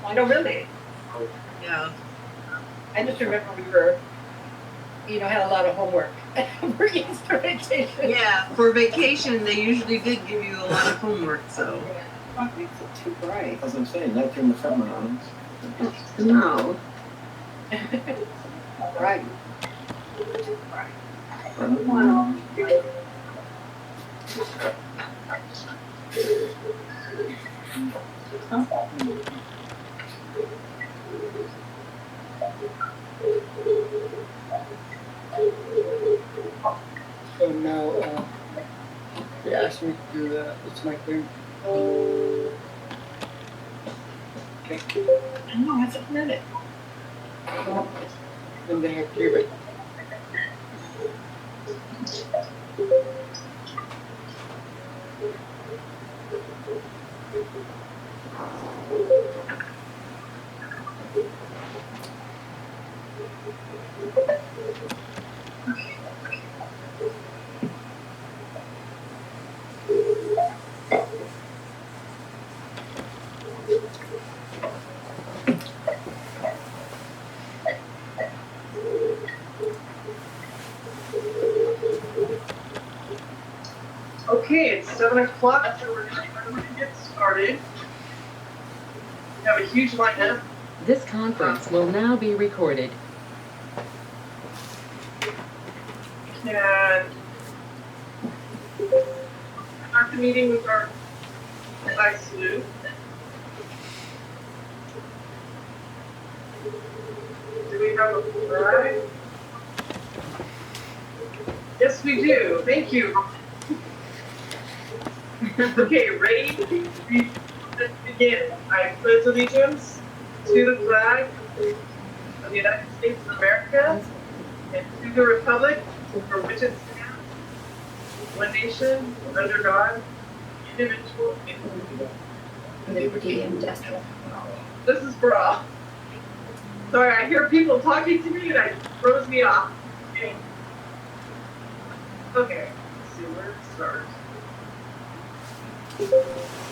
No, really. Yeah. I just remember we were, had a lot of homework for Easter vacation. Yeah, for vacation, they usually did give you a lot of homework, so. What makes it too bright? As I'm saying, that turned the film on. No. Right. So now, they asked me to do that. It's my thing. Okay. No, that's a minute. Then they have to give it. Okay, it's 7 o'clock, so we're going to get started. We have a huge lineup. This conference will now be recorded. And start the meeting with our flag salute. Do we have a flag? Yes, we do. Thank you. Okay, ready? Let's begin. I pledge allegiance to the flag of the United States of America and to the republic for which it stands, one nation, under God, indivisible, with Liberty and justice. This is for all. Sorry, I hear people talking to me and it throws me off. Okay, let's see where to start.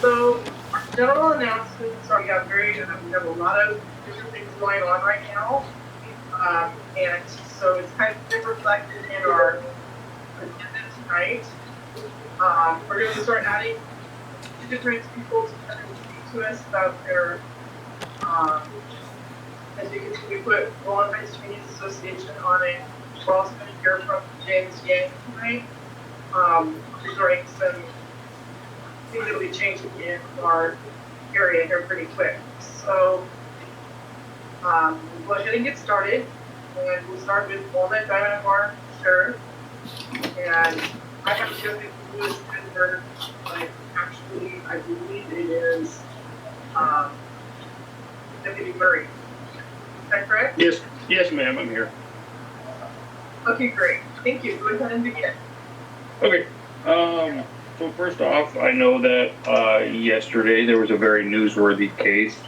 So, general announcements are, we have a lot of different things going on right now. And so it's kind of been reflected in our agenda tonight. We're going to start adding different people to kind of speak to us about their, as you can see, we put Rowland Heights Community Association on it. We're also going to hear from James Yang tonight, regarding some things that will be changing in our area here pretty quick. So we'll go ahead and get started. And we'll start with Walnut Diamond Bar Sheriff. And I have to go through this vendor, but actually I believe it is Deputy Murray. Is that correct? Yes, ma'am, I'm here. Okay, great. Thank you. Go ahead and begin. Okay. So first off, I know that yesterday there was a very newsworthy case.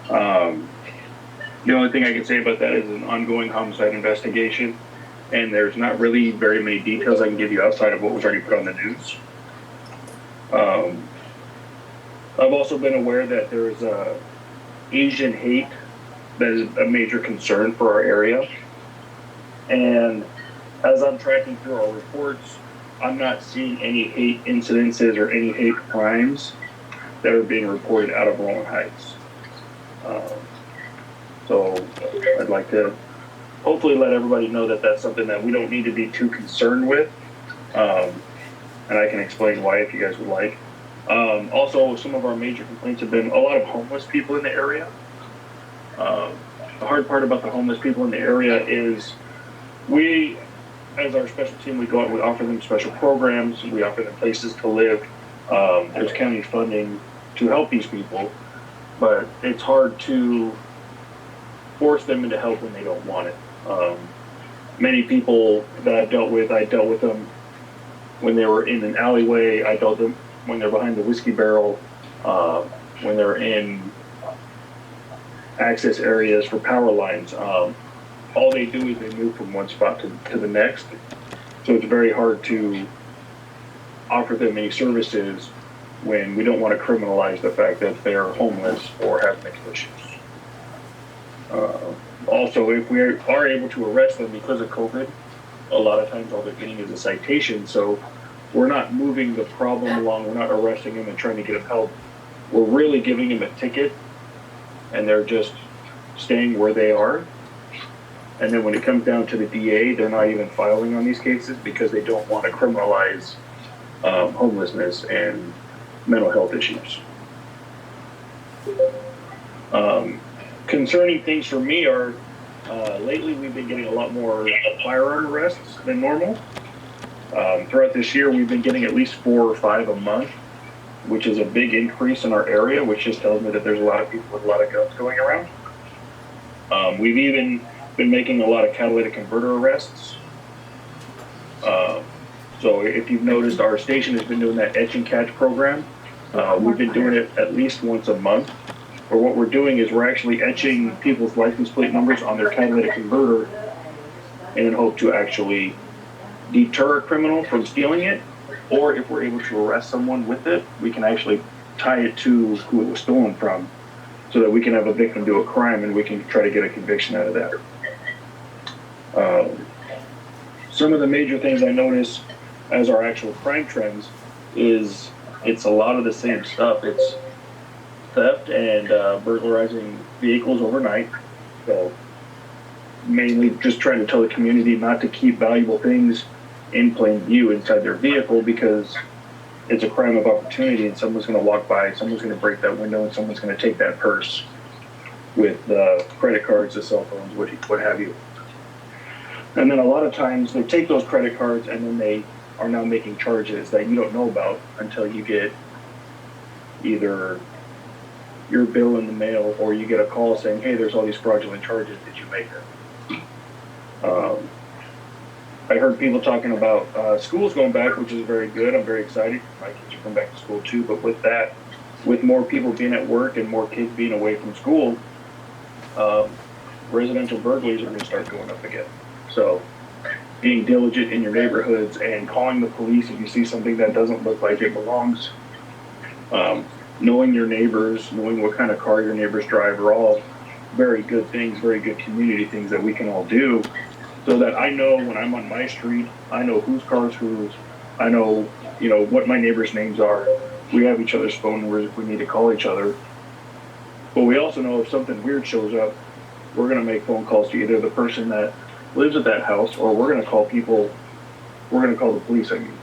The only thing I can say about that is an ongoing homicide investigation, and there's not really very many details I can give you outside of what was already put on the news. I've also been aware that there's Asian hate that is a major concern for our area. And as I'm tracking through our reports, I'm not seeing any hate incidences or any hate crimes that are being reported out of Rowland Heights. So I'd like to hopefully let everybody know that that's something that we don't need to be too concerned with. And I can explain why if you guys would like. Also, some of our major complaints have been a lot of homeless people in the area. The hard part about the homeless people in the area is we, as our special team, we go out, we offer them special programs, we offer them places to live. There's county funding to help these people, but it's hard to force them into help when they don't want it. Many people that I dealt with them when they were in an alleyway, I dealt them when they're behind the whiskey barrel, when they're in access areas for power lines. All they do is they move from one spot to the next. So it's very hard to offer them any services when we don't want to criminalize the fact that they're homeless or have mental issues. Also, if we are able to arrest them because of COVID, a lot of times all they're getting is a citation. So we're not moving the problem along. We're not arresting them and trying to get them help. We're really giving them a ticket, and they're just staying where they are. And then when it comes down to the DA, they're not even filing on these cases because they don't want to criminalize homelessness and mental health issues. Concerning things for me are, lately we've been getting a lot more firearm arrests than normal. Throughout this year, we've been getting at least 4 or 5 a month, which is a big increase in our area, which just tells me that there's a lot of people with a lot of guns going around. We've even been making a lot of catalytic converter arrests. So if you've noticed, our station has been doing that etch and catch program. We've been doing it at least once a month. Or what we're doing is we're actually etching people's license plate numbers on their catalytic converter in an hope to actually deter a criminal from stealing it. Or if we're able to arrest someone with it, we can actually tie it to who it was stolen from so that we can have a victim do a crime and we can try to get a conviction out of that. Some of the major things I notice as our actual crime trends is it's a lot of the same stuff. It's theft and burglarizing vehicles overnight. So mainly just trying to tell the community not to keep valuable things in plain view inside their vehicle because it's a crime of opportunity and someone's going to walk by, someone's going to break that window, and someone's going to take that purse with credit cards, the cell phones, what have you. And then a lot of times they take those credit cards and then they are now making charges that you don't know about until you get either your bill in the mail or you get a call saying, hey, there's all these fraudulent charges, did you make them? I heard people talking about schools going back, which is very good. I'm very excited. My kids are going back to school too, but with that, with more people being at work and more kids being away from school, residential burglaries are going to start going up again. So being diligent in your neighborhoods and calling the police if you see something that doesn't look like it belongs, knowing your neighbors, knowing what kind of car your neighbors drive are all very good things, very good community things that we can all do so that I know when I'm on my street, I know whose car's whose, I know, what my neighbors' names are. We have each other's phone numbers if we need to call each other. But we also know if something weird shows up, we're going to make phone calls to either the person that lives at that house or we're going to call the police, I mean.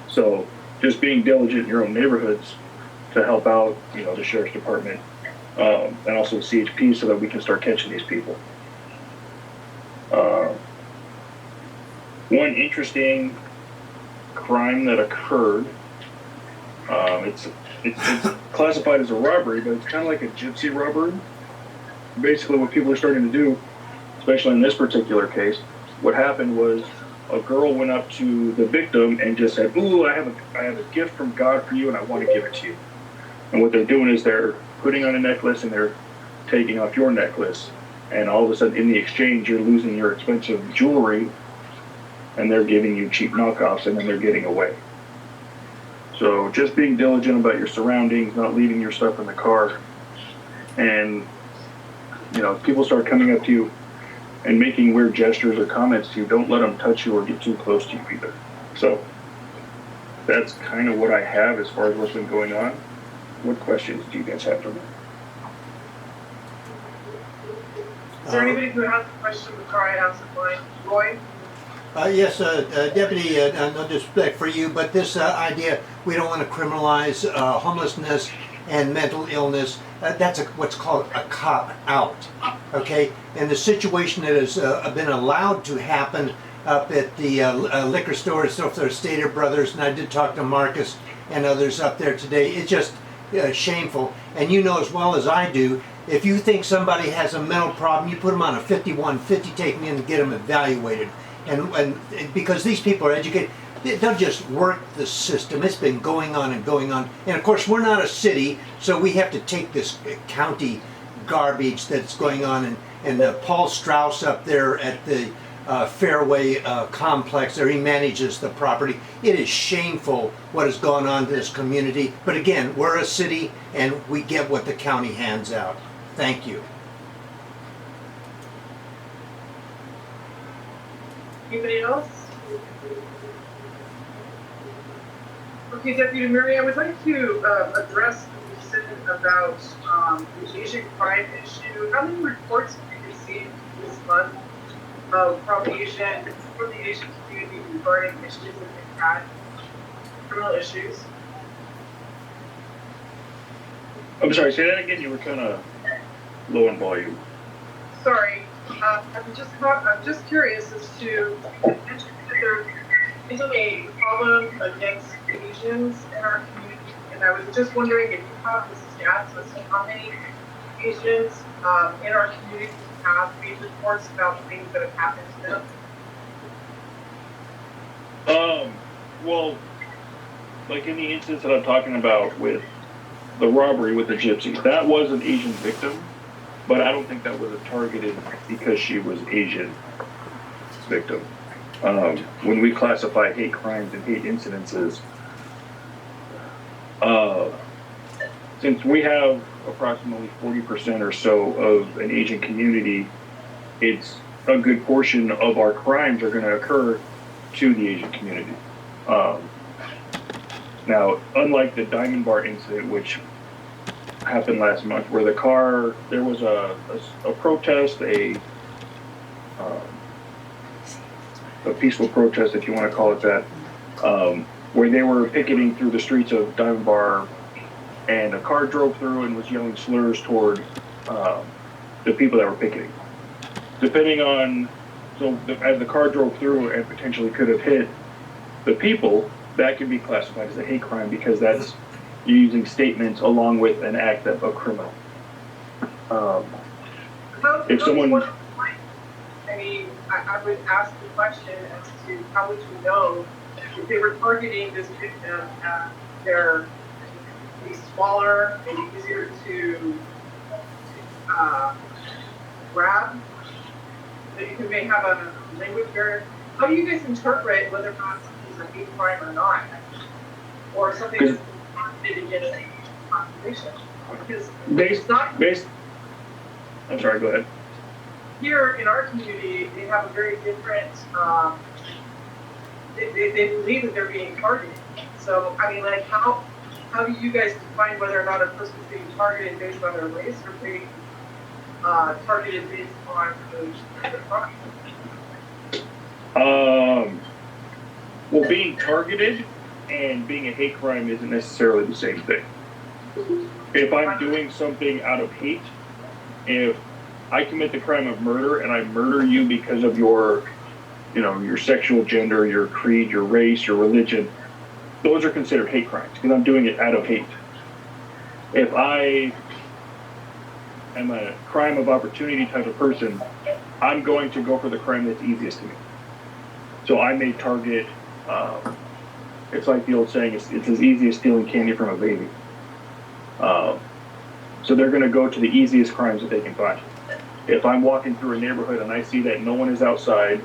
So just being diligent in your own neighborhoods to help out, the sheriff's department, and also CHP so that we can start catching these people. One interesting crime that occurred, it's classified as a robbery, but it's kind of like a gypsy robbery. Basically what people are starting to do, especially in this particular case, what happened was a girl went up to the victim and just said, ooh, I have a gift from God for you and I want to give it to you. And what they're doing is they're putting on a necklace and they're taking off your necklace. And all of a sudden in the exchange, you're losing your expensive jewelry and they're giving you cheap knockoffs and then they're getting away. So just being diligent about your surroundings, not leaving your stuff in the car. And, people start coming up to you and making weird gestures or comments to you, don't let them touch you or get too close to you either. So that's kind of what I have as far as what's been going on. What questions do you guys have for me? Is there anybody who has a question before I ask mine? Roy? Yes, Deputy, no disrespect for you, but this idea, we don't want to criminalize homelessness and mental illness, that's what's called a cop-out, okay? And the situation that has been allowed to happen up at the liquor store, so there's Stater Brothers, and I did talk to Marcus and others up there today, it's just shameful. And you know as well as I do, if you think somebody has a mental problem, you put them on a 5150, take them in and get them evaluated. And because these people are educated, they'll just work the system. It's been going on and going on. And of course, we're not a city, so we have to take this county garbage that's going on. And Paul Strauss up there at the Fairway complex there. He manages the property. It is shameful what has gone on to this community. But again, we're a city and we get what the county hands out. Thank you. Anybody else? Okay, Deputy Murray, I would like to address what you said about the Asian crime issue. How many reports have you received this month from the Asian community regarding issues that they've had, criminal issues? I'm sorry, say that again. You were kind of low in volume. Sorry, I'm just curious as to, you mentioned that there isn't a problem against Asians in our community, and I was just wondering if you have the stats as to how many Asians in our community have made reports about things that have happened to them. Well, like in the instance that I'm talking about with the robbery with the gypsies, that was an Asian victim, but I don't think that was a targeted because she was Asian victim. When we classify hate crimes and hate incidences, since we have approximately 40% or so of an Asian community, it's a good portion of our crimes are going to occur to the Asian community. Now, unlike the Diamond Bar incident, which happened last month, where there was a protest, a peaceful protest, if you want to call it that, where they were picketing through the streets of Diamond Bar, and a car drove through and was yelling slurs toward the people that were picketing. As the car drove through and potentially could have hit the people, that can be classified as a hate crime because that's using statements along with an act of a criminal. If someone, I mean, I would ask the question as to how would you know if they were targeting this victim and they're smaller and easier to grab, that you may have a language barrier. How do you guys interpret whether or not something's a hate crime or not? Or something that's targeted against the population? Because I'm sorry, go ahead. Here in our community, they have a very different, they believe that they're being targeted. So, I mean, like, how do you guys define whether or not a person's being targeted based on their race or being targeted based on the crime? Well, being targeted and being a hate crime isn't necessarily the same thing. If I'm doing something out of hate, if I commit the crime of murder and I murder you because of your sexual gender, your creed, your race, your religion, those are considered hate crimes because I'm doing it out of hate. If I am a crime of opportunity type of person, I'm going to go for the crime that's easiest to me. So I may target, it's like the old saying, it's as easy as stealing candy from a baby. So they're going to go to the easiest crimes that they can find. If I'm walking through a neighborhood and I see that no one is outside,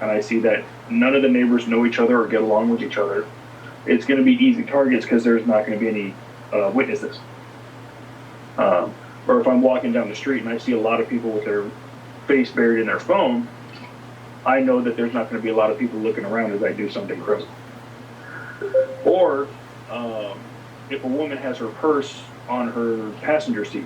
and I see that none of the neighbors know each other or get along with each other, it's going to be easy targets because there's not going to be any witnesses. Or if I'm walking down the street and I see a lot of people with their face buried in their phone, I know that there's not going to be a lot of people looking around as I do something criminal. Or if a woman has her purse on her passenger seat,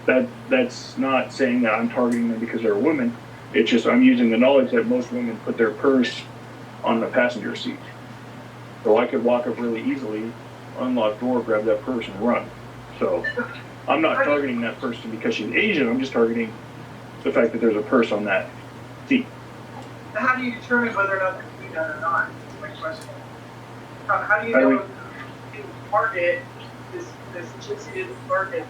that's not saying that I'm targeting them because they're a woman. It's just I'm using the knowledge that most women put their purse on the passenger seat. So I could walk up really easily, unlock door, grab that purse, and run. So I'm not targeting that person because she's Asian. I'm just targeting the fact that there's a purse on that seat. How do you determine whether or not they're doing that or not? That's my question. How do you know if you target this gypsy didn't target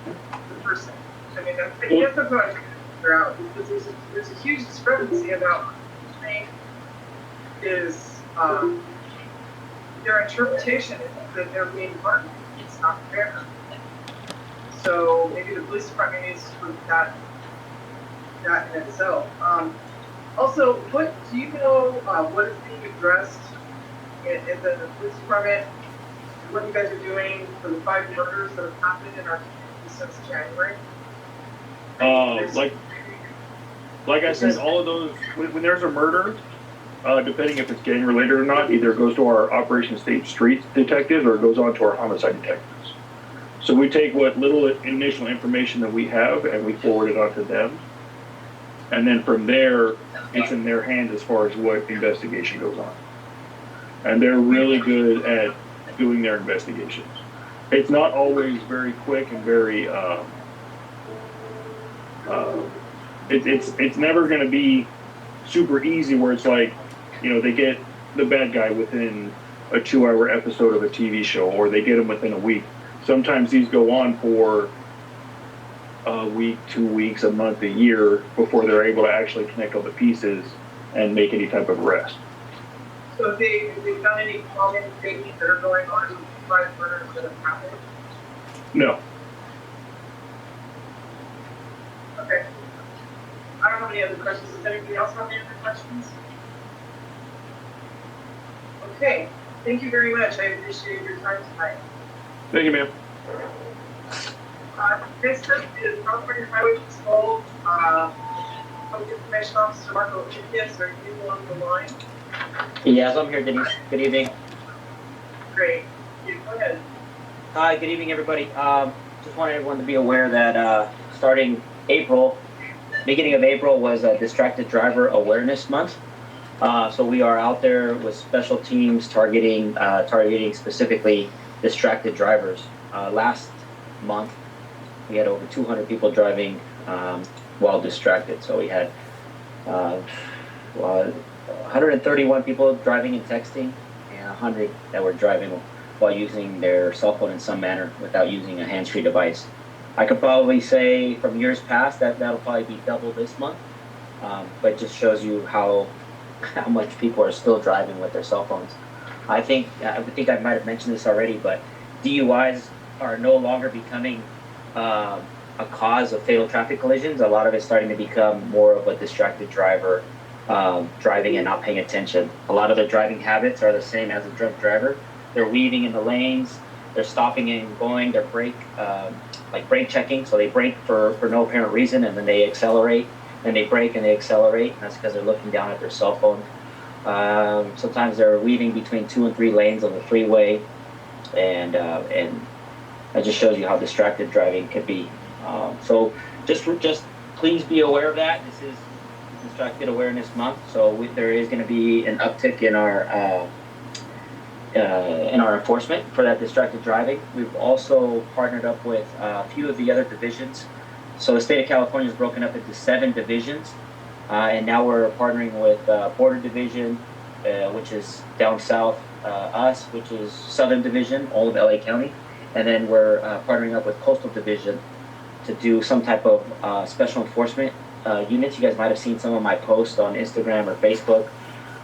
the person? I mean, I guess that's what I'm trying to figure out, because there's a huge discrepancy about what saying is their interpretation is that they're being targeted. It's not fair. So maybe the police department needs to prove that in itself. Also, what do you know? What is being addressed in the police department? What you guys are doing for the 5 murders that have happened in our community since January? Like I said, all of those, when there's a murder, depending if it's gang related or not, either it goes to our Operation State Street detectives or it goes on to our homicide detectives. So we take what little initial information that we have and we forward it on to them. And then from there, it's in their hands as far as what investigation goes on. And they're really good at doing their investigations. It's not always very quick and very, it's never going to be super easy where it's like, you know, they get the bad guy within a 2-hour episode of a TV show, or they get him within a week. Sometimes these go on for a week, 2 weeks, a month, a year before they're able to actually connect all the pieces and make any type of arrest. So have they done any common things that are going on with 5 murders that have happened? No. Okay. I don't have any other questions. Does anybody else have any other questions? Okay. Thank you very much. I appreciate your time tonight. Thank you, ma'am. Next up is California Highway Patrol. Public Information Officer Marco Iniguez. Are you on the line? Yes, I'm here, Denise. Good evening. Great. You go ahead. Hi, good evening, everybody. Just wanted everyone to be aware that starting April, beginning of April was Distracted Driver Awareness Month. So we are out there with special teams targeting specifically distracted drivers. Last month, we had over 200 people driving while distracted. So we had 131 people driving and texting, and 100 that were driving while using their cell phone in some manner without using a hands-free device. I could probably say from years past that'll probably be double this month, but it just shows you how much people are still driving with their cell phones. I think I might have mentioned this already, but DUIs are no longer becoming a cause of fatal traffic collisions. A lot of it's starting to become more of a distracted driver driving and not paying attention. A lot of their driving habits are the same as a drunk driver. They're weaving in the lanes, they're stopping and going, they're brake checking, so they brake for no apparent reason, and then they accelerate, and they brake and they accelerate, and that's because they're looking down at their cell phone. Sometimes they're weaving between 2 and 3 lanes on the freeway, and that just shows you how distracted driving could be. So just please be aware of that. This is Distracted Awareness Month, so there is going to be an uptick in our enforcement for that distracted driving. We've also partnered up with a few of the other divisions. So the state of California is broken up into 7 divisions, and now we're partnering with Border Division, which is down south, us, which is Southern Division, all of LA County, and then we're partnering up with Coastal Division to do some type of special enforcement units. You guys might have seen some of my posts on Instagram or Facebook,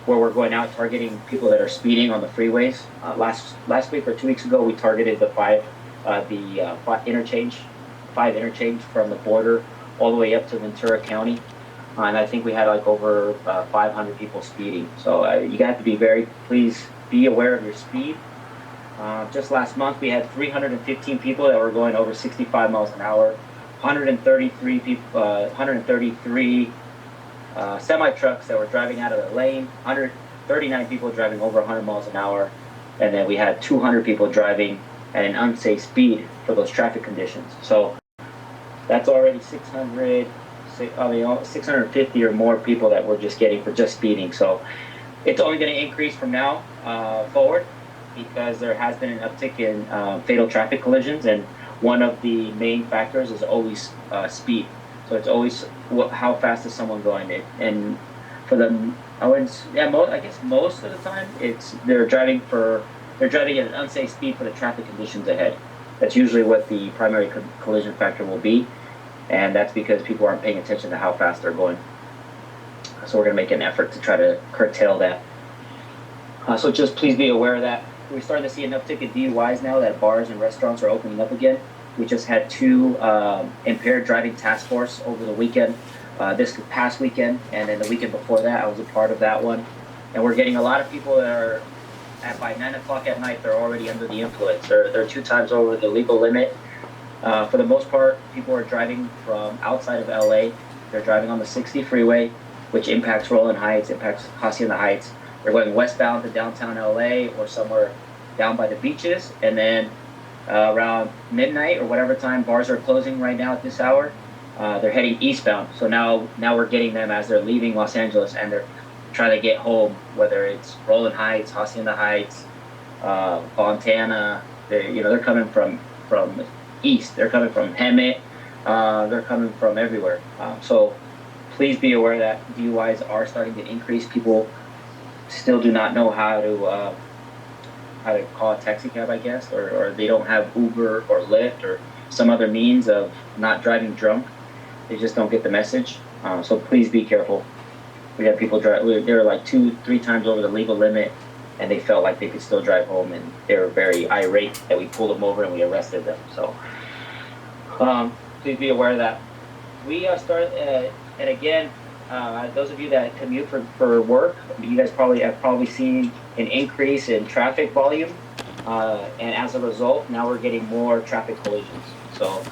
where we're going out targeting people that are speeding on the freeways. Last week or 2 weeks ago, we targeted the 5 interchange from the border all the way up to Ventura County, and I think we had like over 500 people speeding. So you got to please be aware of your speed. Just last month, we had 315 people that were going over 65 miles an hour, 133 semi-trucks that were driving out of the lane, 139 people driving over 100 miles an hour, and then we had 200 people driving at an unsafe speed for those traffic conditions. So that's already 650 or more people that we're just getting for just speeding. So it's only going to increase from now forward, because there has been an uptick in fatal traffic collisions, and one of the main factors is always speed. So it's always how fast is someone going? And for them, I guess most of the time they're driving at an unsafe speed for the traffic conditions ahead. That's usually what the primary collision factor will be, and that's because people aren't paying attention to how fast they're going. So we're going to make an effort to try to curtail that. So just please be aware of that. We're starting to see an uptick in DUIs now that bars and restaurants are opening up again. We just had 2 impaired driving task force over the weekend this past weekend, and then the weekend before that, I was a part of that one. And we're getting a lot of people that are by 9 o'clock at night, they're already under the influence. They're 2 times over the legal limit. For the most part, people are driving from outside of LA. They're driving on the 60 freeway, which impacts Rowland Heights, impacts Hacienda Heights. They're going westbound to downtown LA or somewhere down by the beaches. And then around midnight or whatever time bars are closing right now at this hour, they're heading eastbound. So now we're getting them as they're leaving Los Angeles and they're trying to get home, whether it's Rowland Heights, Hacienda Heights, Fontana. They're coming from east. They're coming from Hemet. They're coming from everywhere. So please be aware that DUIs are starting to increase. People still do not know how to call a taxi cab, I guess, or they don't have Uber or Lyft or some other means of not driving drunk. They just don't get the message. So please be careful. We had people drive, they were like 2-3 times over the legal limit, and they felt like they could still drive home, and they were very irate that we pulled them over and we arrested them. So please be aware of that. We and again, those of you that commute for work, you guys have probably seen an increase in traffic volume, and as a result, now we're getting more traffic collisions. So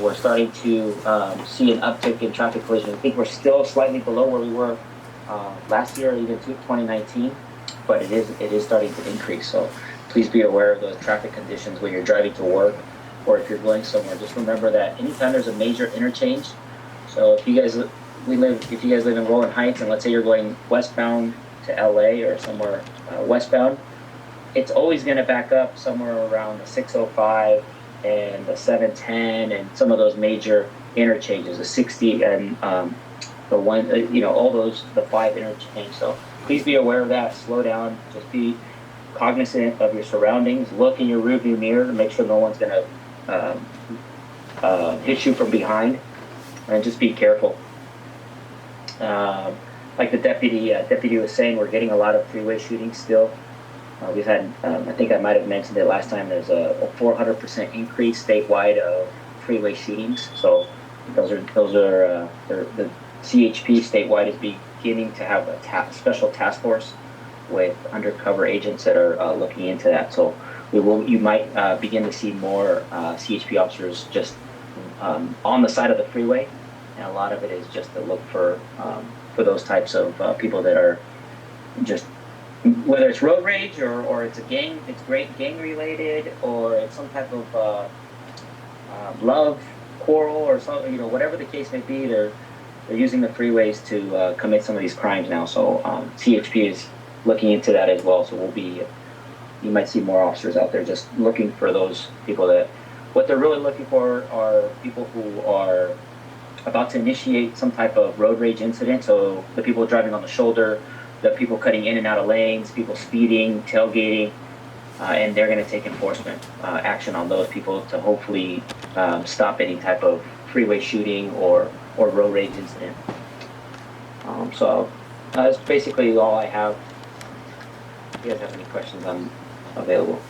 we're starting to see an uptick in traffic collisions. I think we're still slightly below where we were last year, or even 2019, but it is starting to increase. So please be aware of those traffic conditions when you're driving to work, or if you're going somewhere. Just remember that anytime there's a major interchange. So if you guys live in Rowland Heights, and let's say you're going westbound to LA or somewhere westbound, it's always going to back up somewhere around the 605 and the 710 and some of those major interchanges, the 60 and the one, all those, the 5 interchange. So please be aware of that. Slow down. Just be cognizant of your surroundings. Look in your rearview mirror to make sure no one's going to hit you from behind, and just be careful. Like the deputy was saying, we're getting a lot of freeway shootings still. We've had, I think I might have mentioned it last time, there's a 400% increase statewide of freeway shootings. So those are the CHP statewide is beginning to have a special task force with undercover agents that are looking into that. So you might begin to see more CHP officers just on the side of the freeway, and a lot of it is just to look for those types of people that are just, whether it's road rage or it's gang related, or it's some type of love quarrel or something, whatever the case may be, they're using the freeways to commit some of these crimes now. So CHP is looking into that as well. So you might see more officers out there just looking for those people that, what they're really looking for are people who are about to initiate some type of road rage incident. So the people driving on the shoulder, the people cutting in and out of lanes, people speeding, tailgating, and they're going to take enforcement action on those people to hopefully stop any type of freeway shooting or road rage incident. So that's basically all I have. If you guys have any questions, I'm available.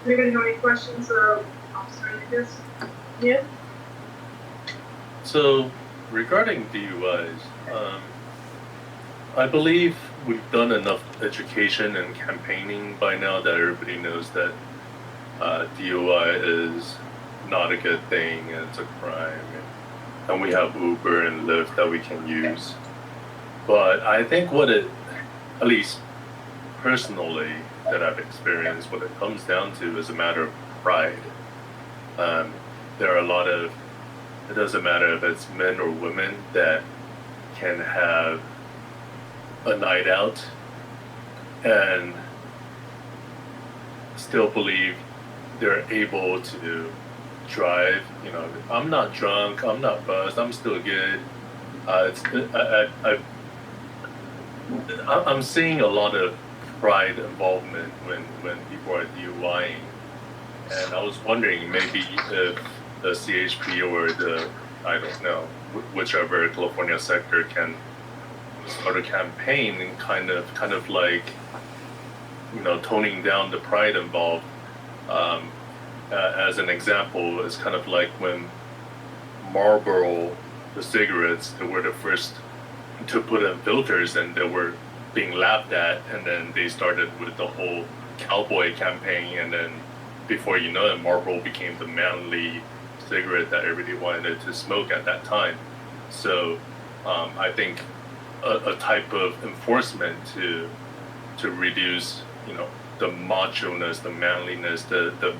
Anybody have any questions of Officer Iniguez? Yeah? So, regarding DUIs, I believe we've done enough education and campaigning by now that everybody knows that DUI is not a good thing and it's a crime. And we have Uber and Lyft that we can use. But I think at least personally, that I've experienced, what it comes down to is a matter of pride. There are it doesn't matter if it's men or women that can have a night out and still believe they're able to drive. I'm not drunk, I'm not buzzed, I'm still good. I'm seeing a lot of pride involvement when people are DUIing, and I was wondering maybe if the CHP or I don't know, whichever California sector can start a campaign and kind of like, toning down the pride involved. As an example, it's kind of like when Marlboro, the cigarettes, they were the first to put in filters, and they were being laughed at, and then they started with the whole cowboy campaign, and then before you know it, Marlboro became the manly cigarette that everybody wanted to smoke at that time. So I think a type of enforcement to reduce, you know, the macho-ness, the manliness, the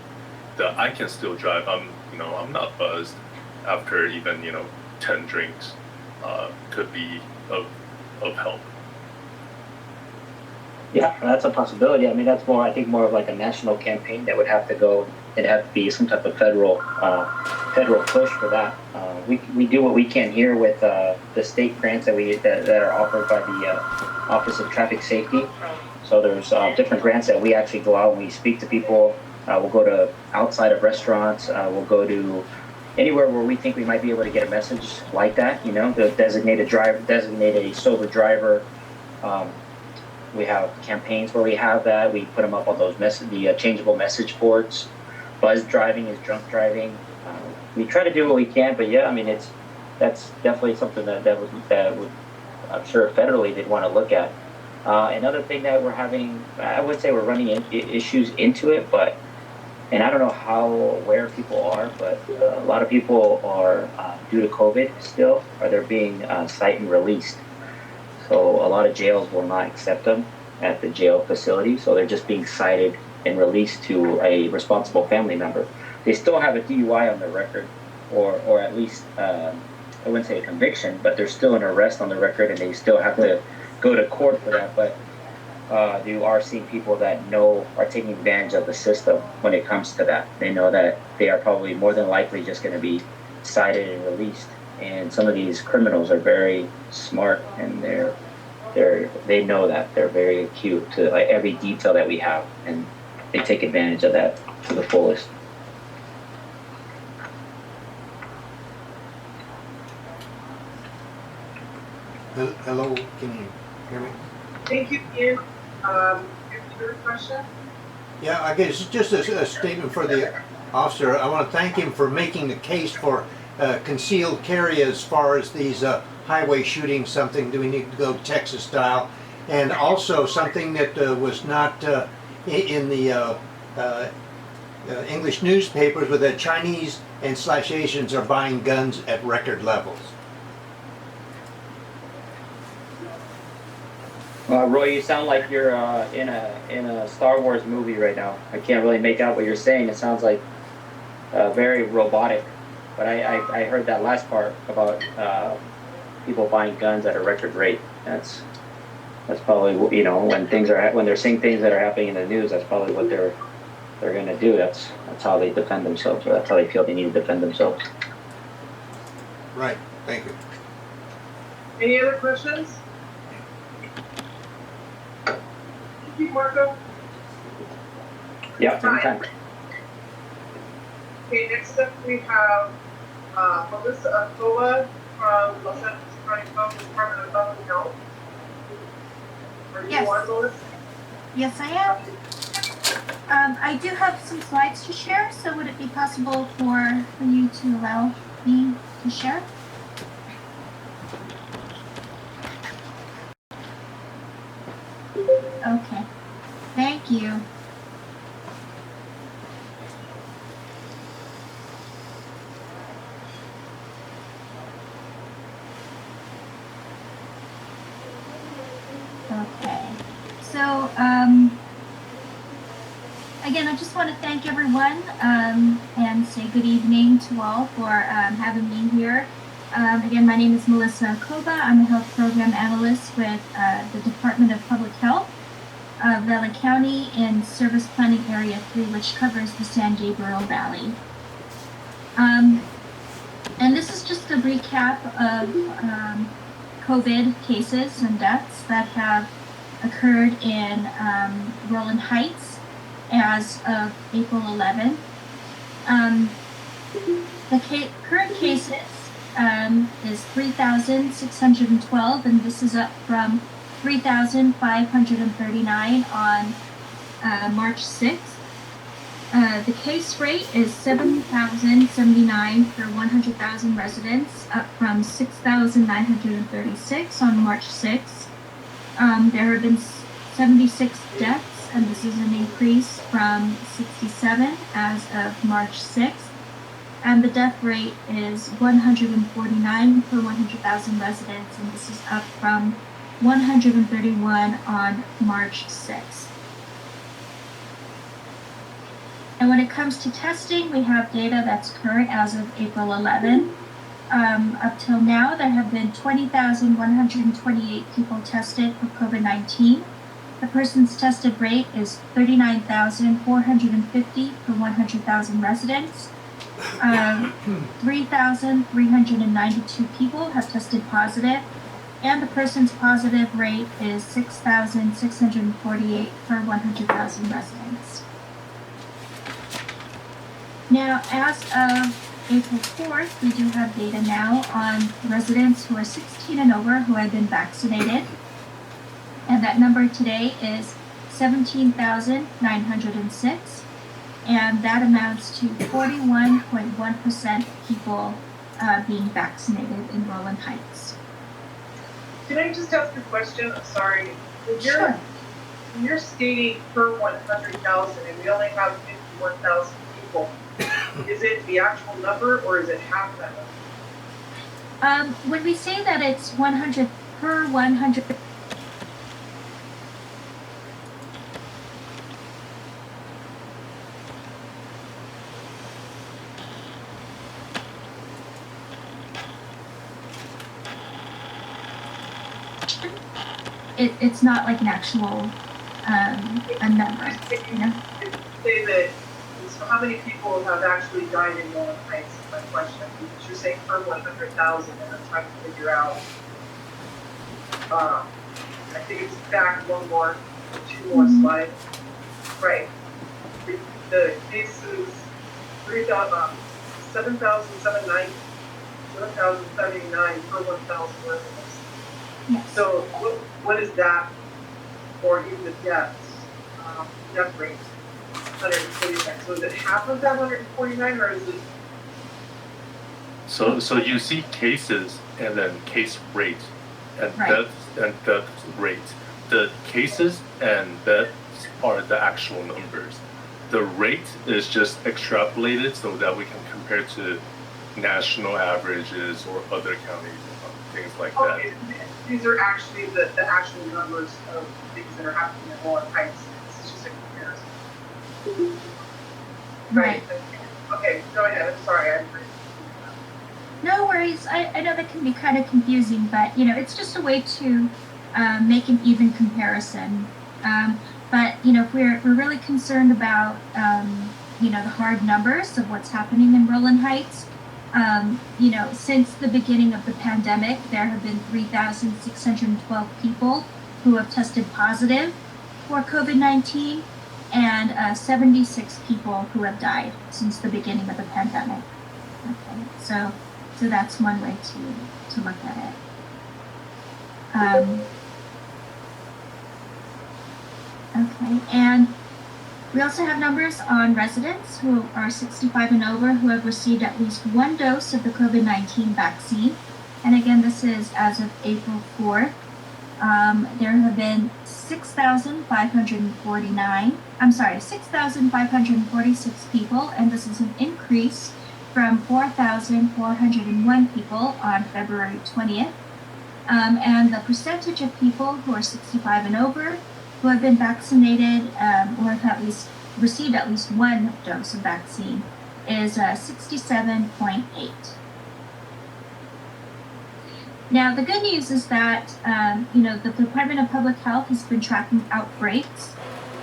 I can still drive. I'm not buzzed after even 10 drinks. Could be of help. Yeah, that's a possibility. I mean, that's more, I think, more of like a national campaign that would have to go. It'd have to be some type of federal push for that. We do what we can here with the state grants that are offered by the Office of Traffic Safety. So there's different grants that we actually go out and we speak to people. We'll go to outside of restaurants. We'll go to anywhere where we think we might be able to get a message like that. The designate a sober driver. We have campaigns where we have that. We put them up on those the changeable message boards. Buzz driving is drunk driving. We try to do what we can, but yeah, I mean, that's definitely something that would I'm sure federally they'd want to look at. Another thing that we're having, I would say we're running issues into it, and I don't know how aware people are, but a lot of people are, due to COVID still, they're being cite and released. So a lot of jails will not accept them at the jail facility, so they're just being cited and released to a responsible family member. They still have a DUI on their record, or at least, I wouldn't say a conviction, but there's still an arrest on the record, and they still have to go to court for that. But you are seeing people that are taking advantage of the system when it comes to that. They know that they are probably more than likely just going to be cited and released. And some of these criminals are very smart, and they know that they're very acute to every detail that we have, and they take advantage of that to the fullest. Hello, can you hear me? Thank you, Ian. Your question? Yeah, I guess just a statement for the officer. I want to thank him for making the case for concealed carry as far as these highway shootings. Something, do we need to go Texas style? And also something that was not in the English newspapers, where the Chinese and /Asians are buying guns at record levels. Roy, you sound like you're in a Star Wars movie right now. I can't really make out what you're saying. It sounds like very robotic. But I heard that last part about people buying guns at a record rate. That's probably when they're saying things that are happening in the news. That's probably what they're going to do. That's how they defend themselves, or that's how they feel they need to defend themselves. Right. Thank you. Any other questions? Thank you, Marco. Yeah, anytime. Okay, next up we have Melisa from Los Angeles County Department of Public Health. Are you Yes. on, Melissa? Yes, I am. I do have some slides to share, so would it be possible for you to allow me to share? Okay, thank you. Okay, so again, I just want to thank everyone and say good evening to all for having me here. Again, my name is Melisa Koba. I'm a health program analyst with the Department of Public Health of LA County in Service Planning Area 3, which covers the San Gabriel Valley. And this is just a recap of COVID cases and deaths that have occurred in Rowland Heights as of April 11th. The current cases is 3,612, and this is up from 3,539 on March 6th. The case rate is 7,079 per 100,000 residents, up from 6,936 on March 6th. There have been 76 deaths, and this is an increase from 67 as of March 6th. And the death rate is 149 per 100,000 residents, and this is up from 131 on March 6th. And when it comes to testing, we have data that's current as of April 11. Up till now, there have been 20,128 people tested for COVID-19. The person's tested rate is 39,450 per 100,000 residents. 3,392 people have tested positive, and the person's positive rate is 6,648 per 100,000 residents. Now, as of April 4th, we do have data now on residents who are 16 and over who have been vaccinated. And that number today is 17,906. And that amounts to 41.1% people being vaccinated in Rowland Heights. Can I just ask a question? I'm sorry. Sure. When you're stating per 100,000 and we only have 51,000 people, is it the actual number or is it half that number? When we say that it's 100 per 100, it's not like an actual a number. You know? Say that, so how many people have actually died in Rowland Heights is my question. Because you're saying per 100,000 and I'm trying to figure out, I think it's back one more, two more slides. Right. The case is 7,079 per 1,000 residents. Yes. So what is that for even the death rate? 149. So is it half of that 149 or is it? So you see cases and then case rate and Right. death rate. The cases and deaths are the actual numbers. The rate is just extrapolated so that we can compare to national averages or other counties and things like that. Okay, these are actually the actual numbers of things that are happening in Rowland Heights. This is just a comparison. Right. Okay, go ahead. I'm sorry. No worries. I know that can be kind of confusing, but it's just a way to make an even comparison. But if we're really concerned about the hard numbers of what's happening in Rowland Heights, since the beginning of the pandemic, there have been 3,612 people who have tested positive for COVID-19 and 76 people who have died since the beginning of the pandemic. Okay, so that's one way to look at it. Okay, and we also have numbers on residents who are 65 and over who have received at least one dose of the COVID-19 vaccine. And again, this is as of April 4th. There have been 6,546 people, and this is an increase from 4,401 people on February 20th. And the percentage of people who are 65 and over who have been vaccinated or have at least received at least one dose of vaccine is 67.8. Now, the good news is that, the Department of Public Health has been tracking outbreaks.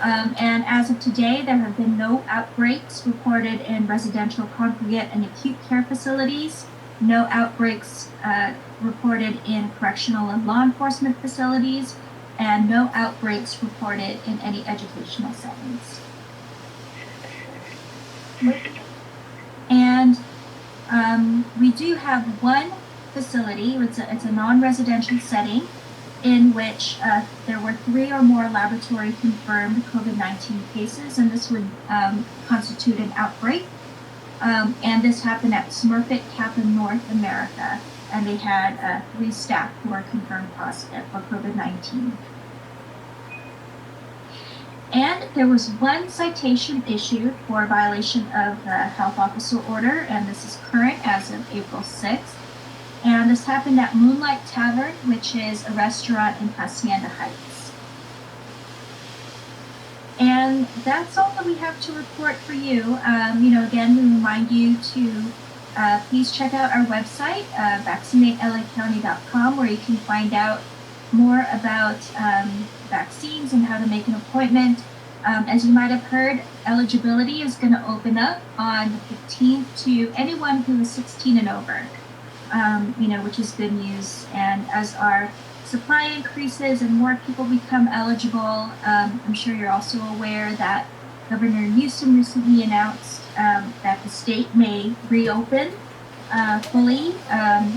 And as of today, there have been no outbreaks reported in residential, congregate, and acute care facilities, no outbreaks reported in correctional and law enforcement facilities, and no outbreaks reported in any educational settings. And we do have one facility, it's a non-residential setting, in which there were 3 or more laboratory confirmed COVID-19 cases, and this would constitute an outbreak. And this happened at Smurfit Kappa North America, and they had 3 staff who were confirmed positive for COVID-19. And there was 1 citation issued for violation of the health officer order, and this is current as of April 6th. And this happened at Moonlight Tavern, which is a restaurant in Hacienda Heights. And that's all that we have to report for you. Again, we remind you to please check out our website, vaccinatelacounty.com, where you can find out more about vaccines and how to make an appointment. As you might have heard, eligibility is going to open up on the 15th to anyone who is 16 and over, which is good news. And as our supply increases and more people become eligible, I'm sure you're also aware that Governor Newsom recently announced that the state may reopen fully,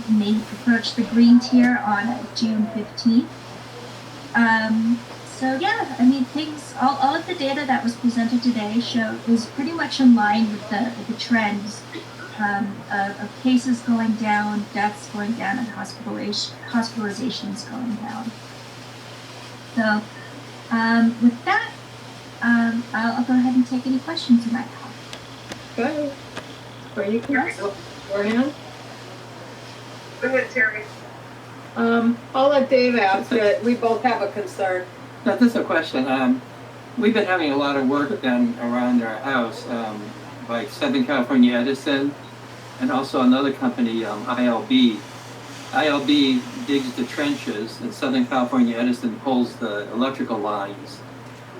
may approach the green tier on June 15th. Things, all of the data that was presented today is pretty much in line with the trends of cases going down, deaths going down, and hospitalizations going down. So with that, I'll go ahead and take any questions you might have. Go ahead. Are you curious? Beforehand? Go ahead, Terry. I'll let Dave ask, but we both have a concern. Now, this is a question. We've been having a lot of work done around our house by Southern California Edison and also another company, ILB. ILB digs the trenches and Southern California Edison pulls the electrical lines.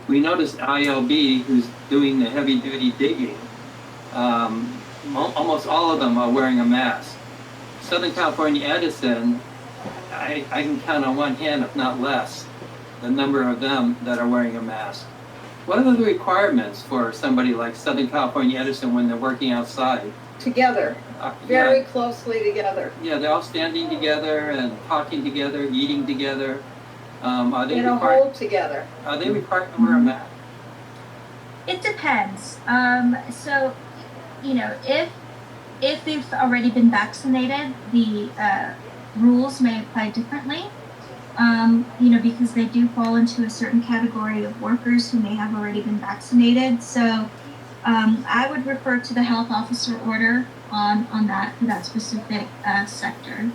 We noticed ILB, who's doing the heavy duty digging, almost all of them are wearing a mask. Southern California Edison, I can count on one hand, if not less, the number of them that are wearing a mask. What are the requirements for somebody like Southern California Edison when they're working outside? Together, very closely together. Yeah, they're all standing together and talking together, eating together. Are they in a required? hole together. Are they required to wear a mask? It depends. If they've already been vaccinated, the rules may apply differently. Because they do fall into a certain category of workers who may have already been vaccinated. So I would refer to the health officer order on that for that specific sector.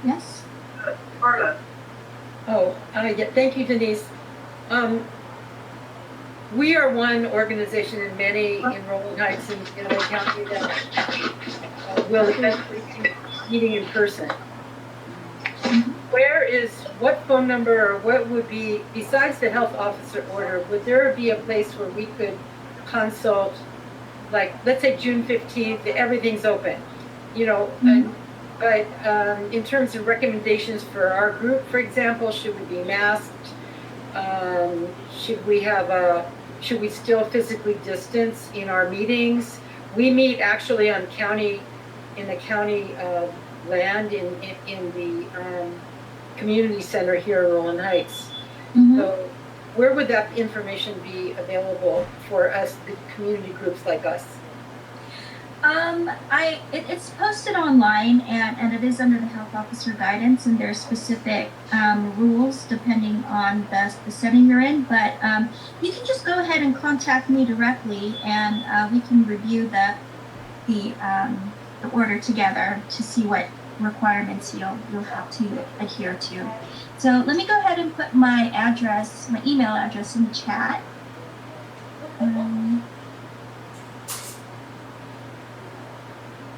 Yes? Carla. Thank you, Denise. We are one organization in many in Rowland Heights and in LA County that will eventually be meeting in person. What phone number or what would be, besides the health officer order, would there be a place where we could consult, like, let's say June 15th, everything's open, but in terms of recommendations for our group, for example, should we be masked? Should we still physically distance in our meetings? We meet actually in the county land in the community center here in Rowland Heights. Mm-hmm. So where would that information be available for us, the community groups like us? It's posted online and it is under the health officer guidance, and there's specific rules depending on the setting you're in. But you can just go ahead and contact me directly, and we can review the order together to see what requirements you'll have to adhere to. So let me go ahead and put my email address in the chat.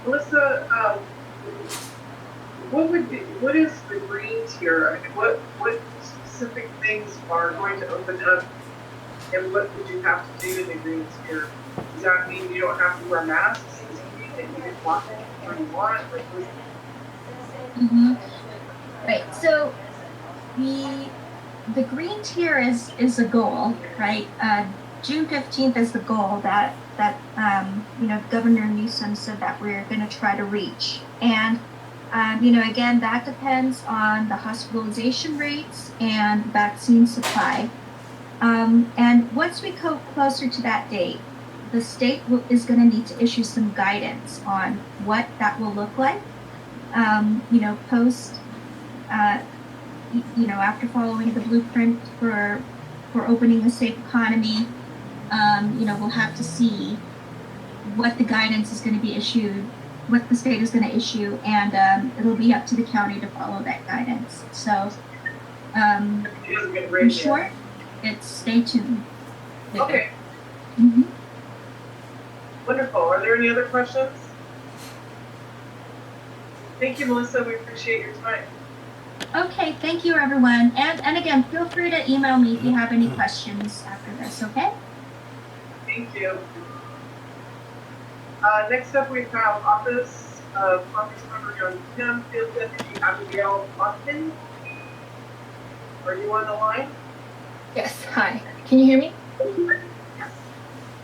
Melisa, what is the green tier? I mean, what specific things are going to open up, and what would you have to do in the green tier? Does that mean you don't have to wear masks? Does it mean that you can walk where you want? Right. So the green tier is a goal, right? June 15th is the goal that that Governor Newsom said that we're going to try to reach. And again, that depends on the hospitalization rates and vaccine supply. And once we go closer to that date, the state is going to need to issue some guidance on what that will look like. Post, after following the blueprint for opening a safe economy, we'll have to see what the guidance is going to be issued, what the state is going to issue, and it'll be up to the county to follow that guidance. So, in short, it's stay tuned. Okay, Mm-hmm. wonderful. Are there any other questions? Thank you, Melissa. We appreciate your time. Okay, thank you, everyone. And again, feel free to email me if you have any questions after this, okay? Thank you. Next up, we have Office of Congresswoman Kim, Field Deputy Abigail Malkin. Are you on the line? Yes, hi. Can you hear me?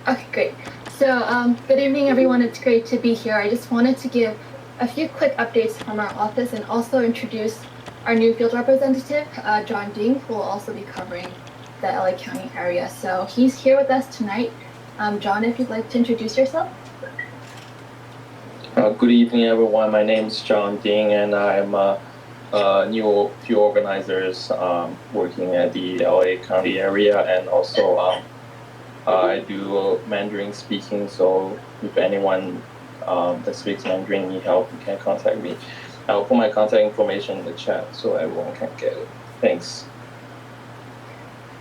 Okay, great. So, good evening, everyone. It's great to be here. I just wanted to give a few quick updates from our office and also introduce our new field representative, John Ding, who will also be covering the LA County area. So he's here with us tonight. John, if you'd like to introduce yourself. Good evening, everyone. My name is John Ding, and I'm a new field organizer working at the LA County area, and also I do Mandarin speaking. So if anyone that speaks Mandarin need help, you can contact me. I'll put my contact information in the chat so everyone can get it. Thanks.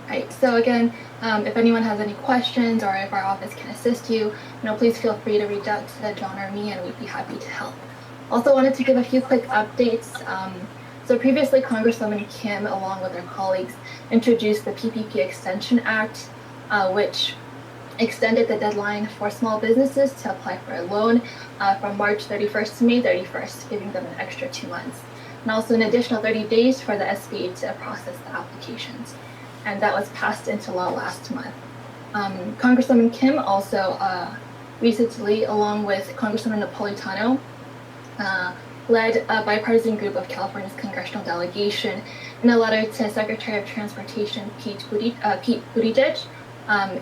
Right. So again, if anyone has any questions or if our office can assist you, please feel free to reach out to John or me, and we'd be happy to help. Also wanted to give a few quick updates. So previously, Congresswoman Kim, along with her colleagues, introduced the PPP Extension Act, which extended the deadline for small businesses to apply for a loan from March 31st to May 31st, giving them an extra 2 months. And also an additional 30 days for the SBA to process the applications. And that was passed into law last month. Congresswoman Kim also recently, along with Congresswoman Napolitano, led a bipartisan group of California's congressional delegation in a letter to Secretary of Transportation Pete Buttigieg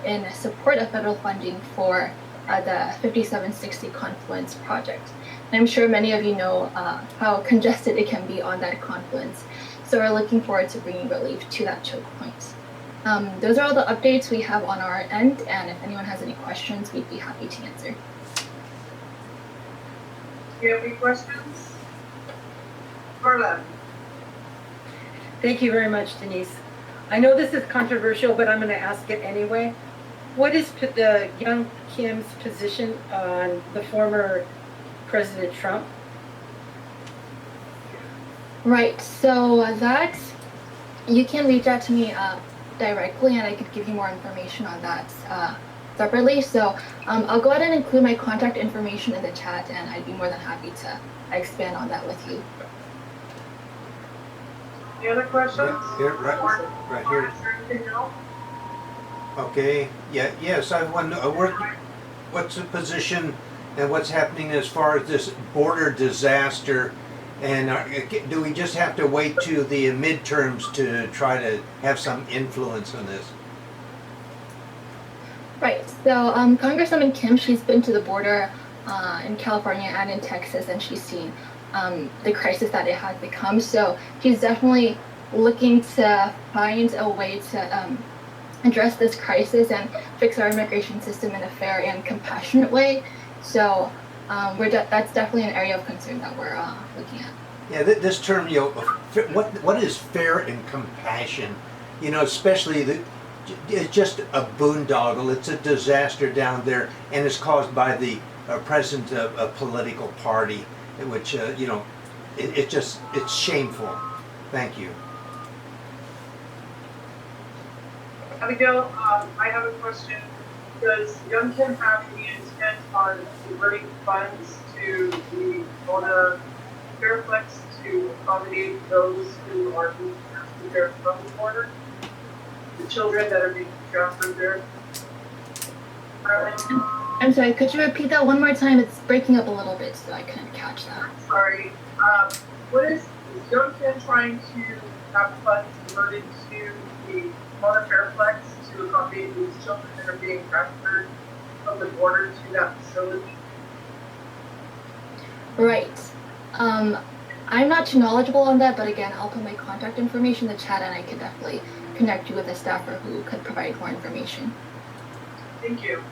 in support of federal funding for the 5760 Confluence project. And I'm sure many of you know how congested it can be on that confluence. So we're looking forward to bringing relief to that choke point. Those are all the updates we have on our end, and if anyone has any questions, we'd be happy to answer. Do you have any questions? Carla? Thank you very much, Denise. I know this is controversial, but I'm going to ask it anyway. What is the young Kim's position on the former President Trump? Right, so that, you can reach out to me directly, and I could give you more information on that separately. So I'll go ahead and include my contact information in the chat, and I'd be more than happy to expand on that with you. Any other questions? Here, right here. Is there anything else? Okay, yes, I want to, what's the position and what's happening as far as this border disaster? And do we just have to wait to the midterms to try to have some influence on this? Right, so Congresswoman Kim, she's been to the border in California and in Texas, and she's seen the crisis that it has become. So she's definitely looking to find a way to address this crisis and fix our immigration system in a fair and compassionate way. So that's definitely an area of concern that we're looking at. Yeah, this term, what is fair and compassion? Especially it's just a boondoggle. It's a disaster down there, and it's caused by the president of a political party, which it's shameful. Thank you. Abigail, I have a question. Does Young Kim have any intent on diverting funds to the Mona Fairplex to accommodate those who are being transferred there from the border? The children that are being transferred there? I'm sorry, could you repeat that one more time? It's breaking up a little bit, so I couldn't catch that. Sorry. What is Young Kim trying to have funds diverted to the Mona Fairplex to accommodate these children that are being transferred from the border to that facility? Right. I'm not too knowledgeable on that, but again, I'll put my contact information in the chat and I can definitely connect you with a staffer who could provide more information. Thank you.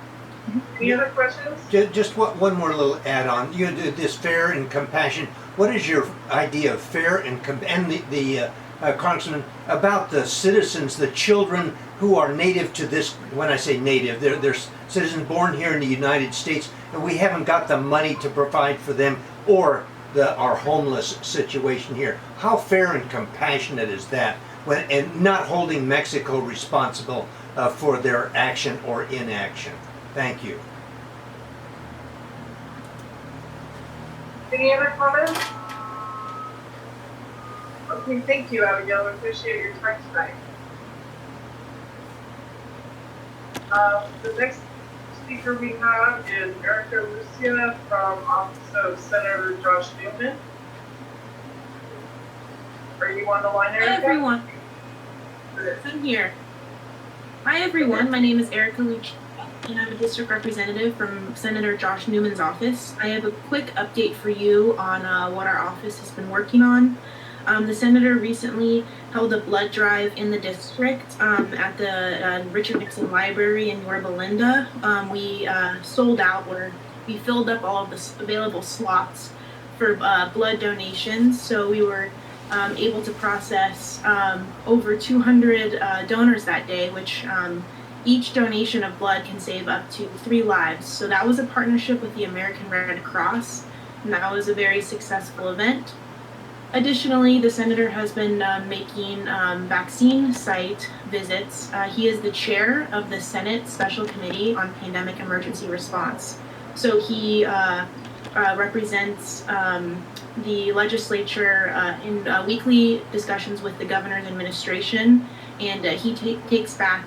Any other questions? Just one more little add-on. You do this fair and compassion. What is your idea of fair and the Congressman, about the citizens, the children who are native to this? When I say native, they're citizens born here in the United States, and we haven't got the money to provide for them, or our homeless situation here. How fair and compassionate is that, and not holding Mexico responsible for their action or inaction? Thank you. Any other comments? Okay, thank you, Abigail. I appreciate your time tonight. The next speaker we have is Erica Lucia from Office of Senator Josh Newman. Are you on the line, Erica? Hi, everyone. I'm here. Hi, everyone. My name is Erica Lucia, and I'm a district representative from Senator Josh Newman's office. I have a quick update for you on what our office has been working on. The senator recently held a blood drive in the district at the Richard Nixon Library in Yorba Linda. We sold out, where we filled up all of the available slots for blood donations. So we were able to process over 200 donors that day, which each donation of blood can save up to 3 lives. So that was a partnership with the American Red Cross, and that was a very successful event. Additionally, the senator has been making vaccine site visits. He is the chair of the Senate Special Committee on Pandemic Emergency Response. So he represents the legislature in weekly discussions with the governor's administration, and he takes back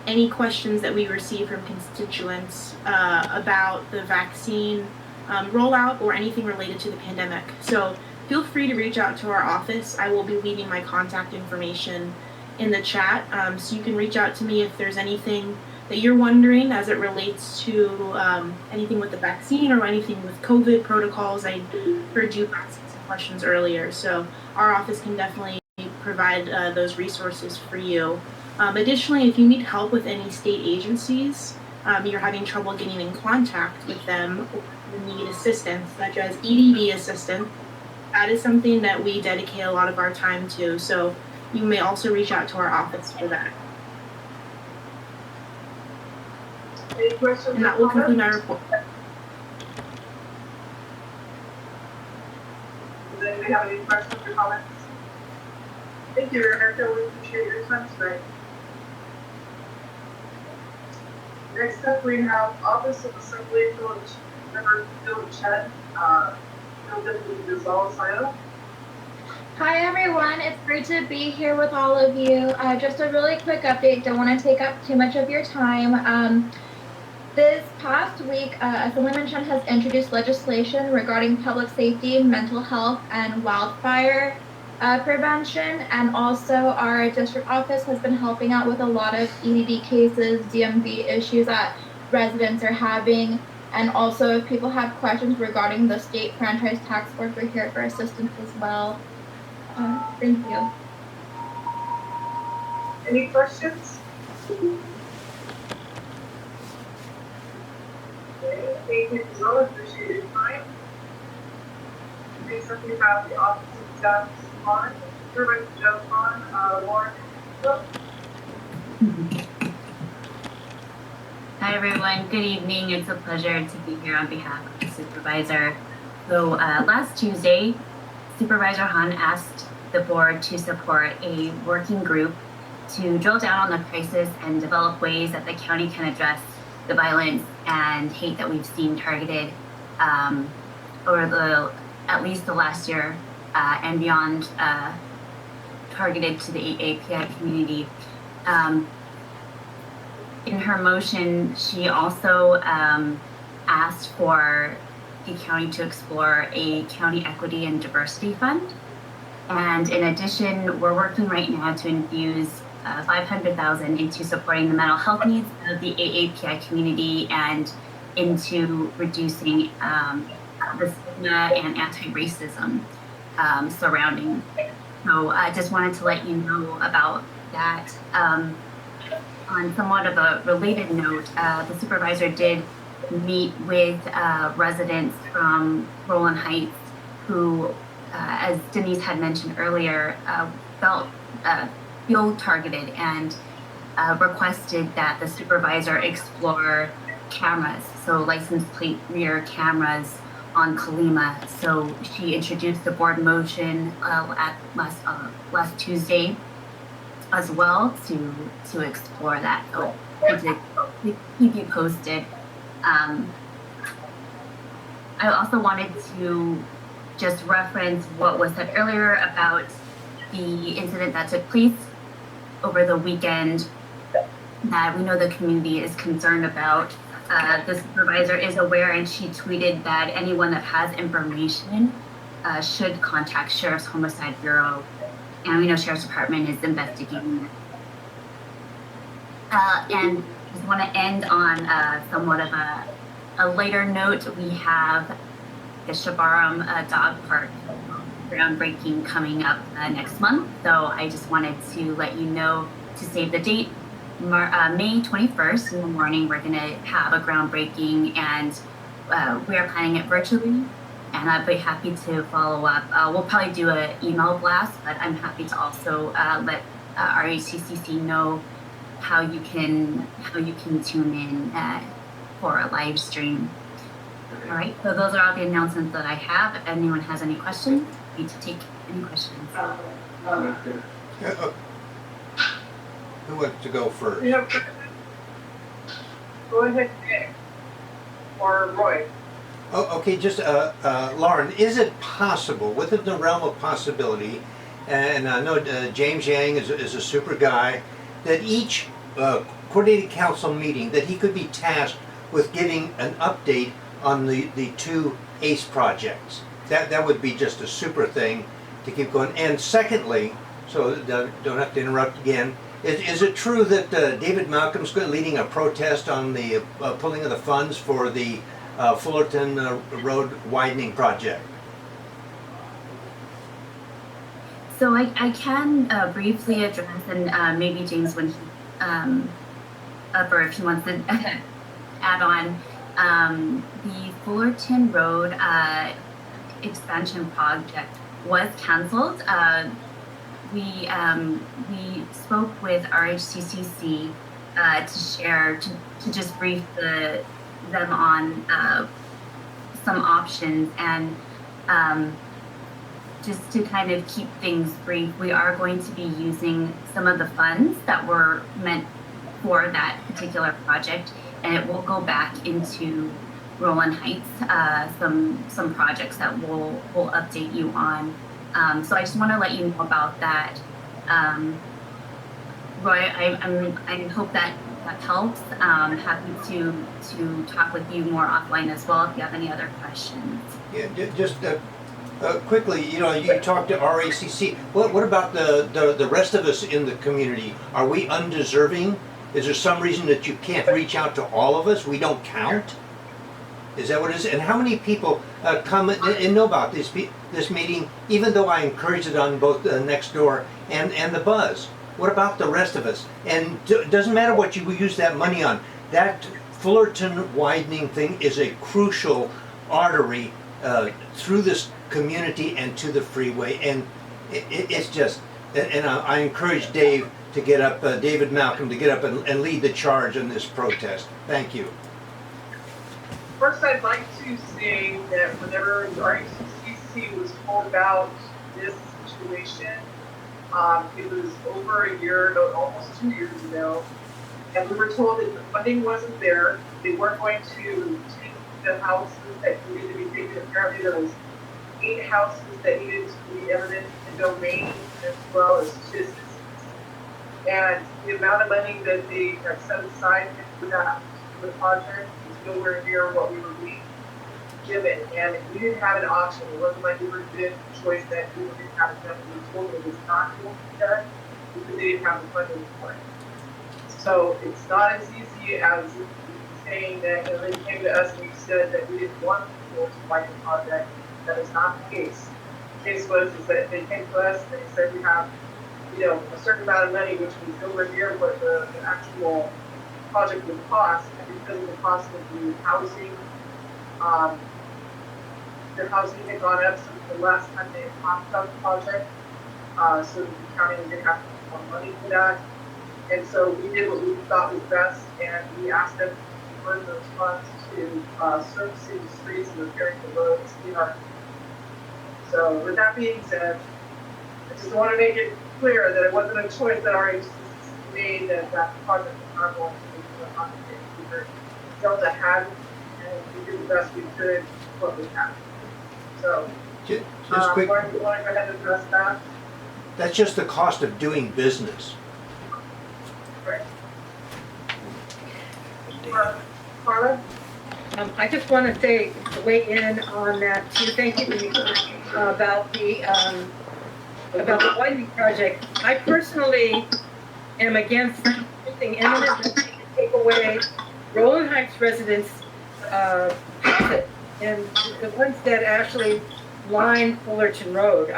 any questions that we receive from constituents about the vaccine rollout or anything related to the pandemic. So feel free to reach out to our office. I will be leaving my contact information in the chat, so you can reach out to me if there's anything that you're wondering as it relates to anything with the vaccine or anything with COVID protocols. I heard you asking some questions earlier, so our office can definitely provide those resources for you. Additionally, if you need help with any state agencies, you're having trouble getting in contact with them, or you need assistance, such as EDD assistance, that is something that we dedicate a lot of our time to, so you may also reach out to our office for that. Any questions? And that will conclude my report. Does anybody have any questions or comments? Thank you, Erica. We appreciate your time tonight. Next up, we have Office of Assembly Member Phil Chen. Hi everyone, it's great to be here with all of you. Just a really quick update, don't want to take up too much of your time. This past week, Assemblyman Chen has introduced legislation regarding public safety, mental health, and wildfire prevention, and also our district office has been helping out with a lot of EDD cases, DMV issues that residents are having. And also, if people have questions regarding the state franchise tax board, we're here for assistance as well. Thank you. Any questions? Okay, thank you so much. Appreciate your time. Next up, we have the Office of Justice Hahn, Supervisor Joe Hahn, Warren. Hi everyone, good evening. It's a pleasure to be here on behalf of the Supervisor. So last Tuesday, Supervisor Hahn asked the board to support a working group to drill down on the crisis and develop ways that the county can address the violence and hate that we've seen targeted over at least the last year and beyond, targeted to the API community. In her motion, she also asked for the county to explore a county equity and diversity fund. And in addition, we're working right now to infuse $500,000 into supporting the mental health needs of the AAPI community and into reducing the stigma and anti-racism surrounding. So I just wanted to let you know about that. On somewhat of a related note, the supervisor did meet with residents from Rowland Heights who, as Denise had mentioned earlier, feel targeted and requested that the supervisor explore cameras, so license plate rear cameras on Colima. So she introduced the board motion at last Tuesday as well to explore that. So to keep you posted. I also wanted to just reference what was said earlier about the incident that took place over the weekend that we know the community is concerned about. The supervisor is aware, and she tweeted that anyone that has information should contact Sheriff's Homicide Bureau, and we know Sheriff's Department is investigating it. And just want to end on somewhat of a lighter note. We have the Schubarum dog park groundbreaking coming up next month. So I just wanted to let you know to save the date. May 21st in the morning, we're going to have a groundbreaking, and we are planning it virtually. And I'd be happy to follow up. We'll probably do an email blast, but I'm happy to also let RHCCC know how you can tune in for a live stream. All right, so those are all the announcements that I have. If anyone has any questions, I need to take any questions. Who wants to go first? Go ahead, Nick. Or Roy. Oh, okay, just Lauren, is it possible, within the realm of possibility, and I know James Yang is a super guy, that each coordinated council meeting, that he could be tasked with giving an update on the two ACE projects? That would be just a super thing to keep going. And secondly, so don't have to interrupt again, is it true that David Malcolm's leading a protest on the pulling of the funds for the Fullerton Road widening project? So I can briefly address, and maybe James, when he or if he wants to add on, the Fullerton Road expansion project was canceled. We spoke with RHCCC to just brief them on some options, and just to kind of keep things brief, we are going to be using some of the funds that were meant for that particular project, and it will go back into Rowland Heights, some projects that we'll update you on. So I just want to let you know about that. Roy, I hope that helps. Happy to talk with you more offline as well if you have any other questions. Yeah, just quickly, you talked to RACC. What about the rest of us in the community? Are we undeserving? Is there some reason that you can't reach out to all of us? We don't count? Is that what it is? And how many people come and know about this meeting, even though I encourage it on both Nextdoor and the Buzz? What about the rest of us? And it doesn't matter what you use that money on. That Fullerton widening thing is a crucial artery through this community and to the freeway. And it's just, and I encourage Dave to get up, David Malcolm, to get up and lead the charge in this protest. Thank you. First, I'd like to say that whenever the RHCCC was told about this situation, it was over a year, no, almost 2 years ago, and we were told that the funding wasn't there. They weren't going to take the houses that needed to be taken. Apparently, there was 8 houses that needed to be eminent domain as well as citizens. And the amount of money that they have set aside for that project is nowhere near what we were being given. And we didn't have an option. It wasn't like we were given a choice that we were going to have done. We were told it was not going to be done because they didn't have the funding for it. So it's not as easy as saying that, you know, they came to us and we said that we didn't want people to fight the project. That is not the case. The case was is that they came to us and they said we have, you know, a certain amount of money, which was nowhere near what the actual project would cost, and because of the cost of the housing had gone up since the last time they talked about the project, so the county didn't have more money for that. And so we did what we thought was best, and we asked them to convert those funds to servicing the streets and repairing the roads in our community. So with that being said, I just want to make it clear that it wasn't a choice that RHCCC made, that that project was not going to be on the paper. Delta had, and we did the best we could with what we had. So, Just quick, Lauren, you want to go ahead and address that? that's just the cost of doing business. Right. Carla? I just want to say, weigh in on that too. Thank you, Denise, about the widening project. I personally am against anything imminent that can take away Rowland Heights residents' profit and the ones that actually line Fullerton Road.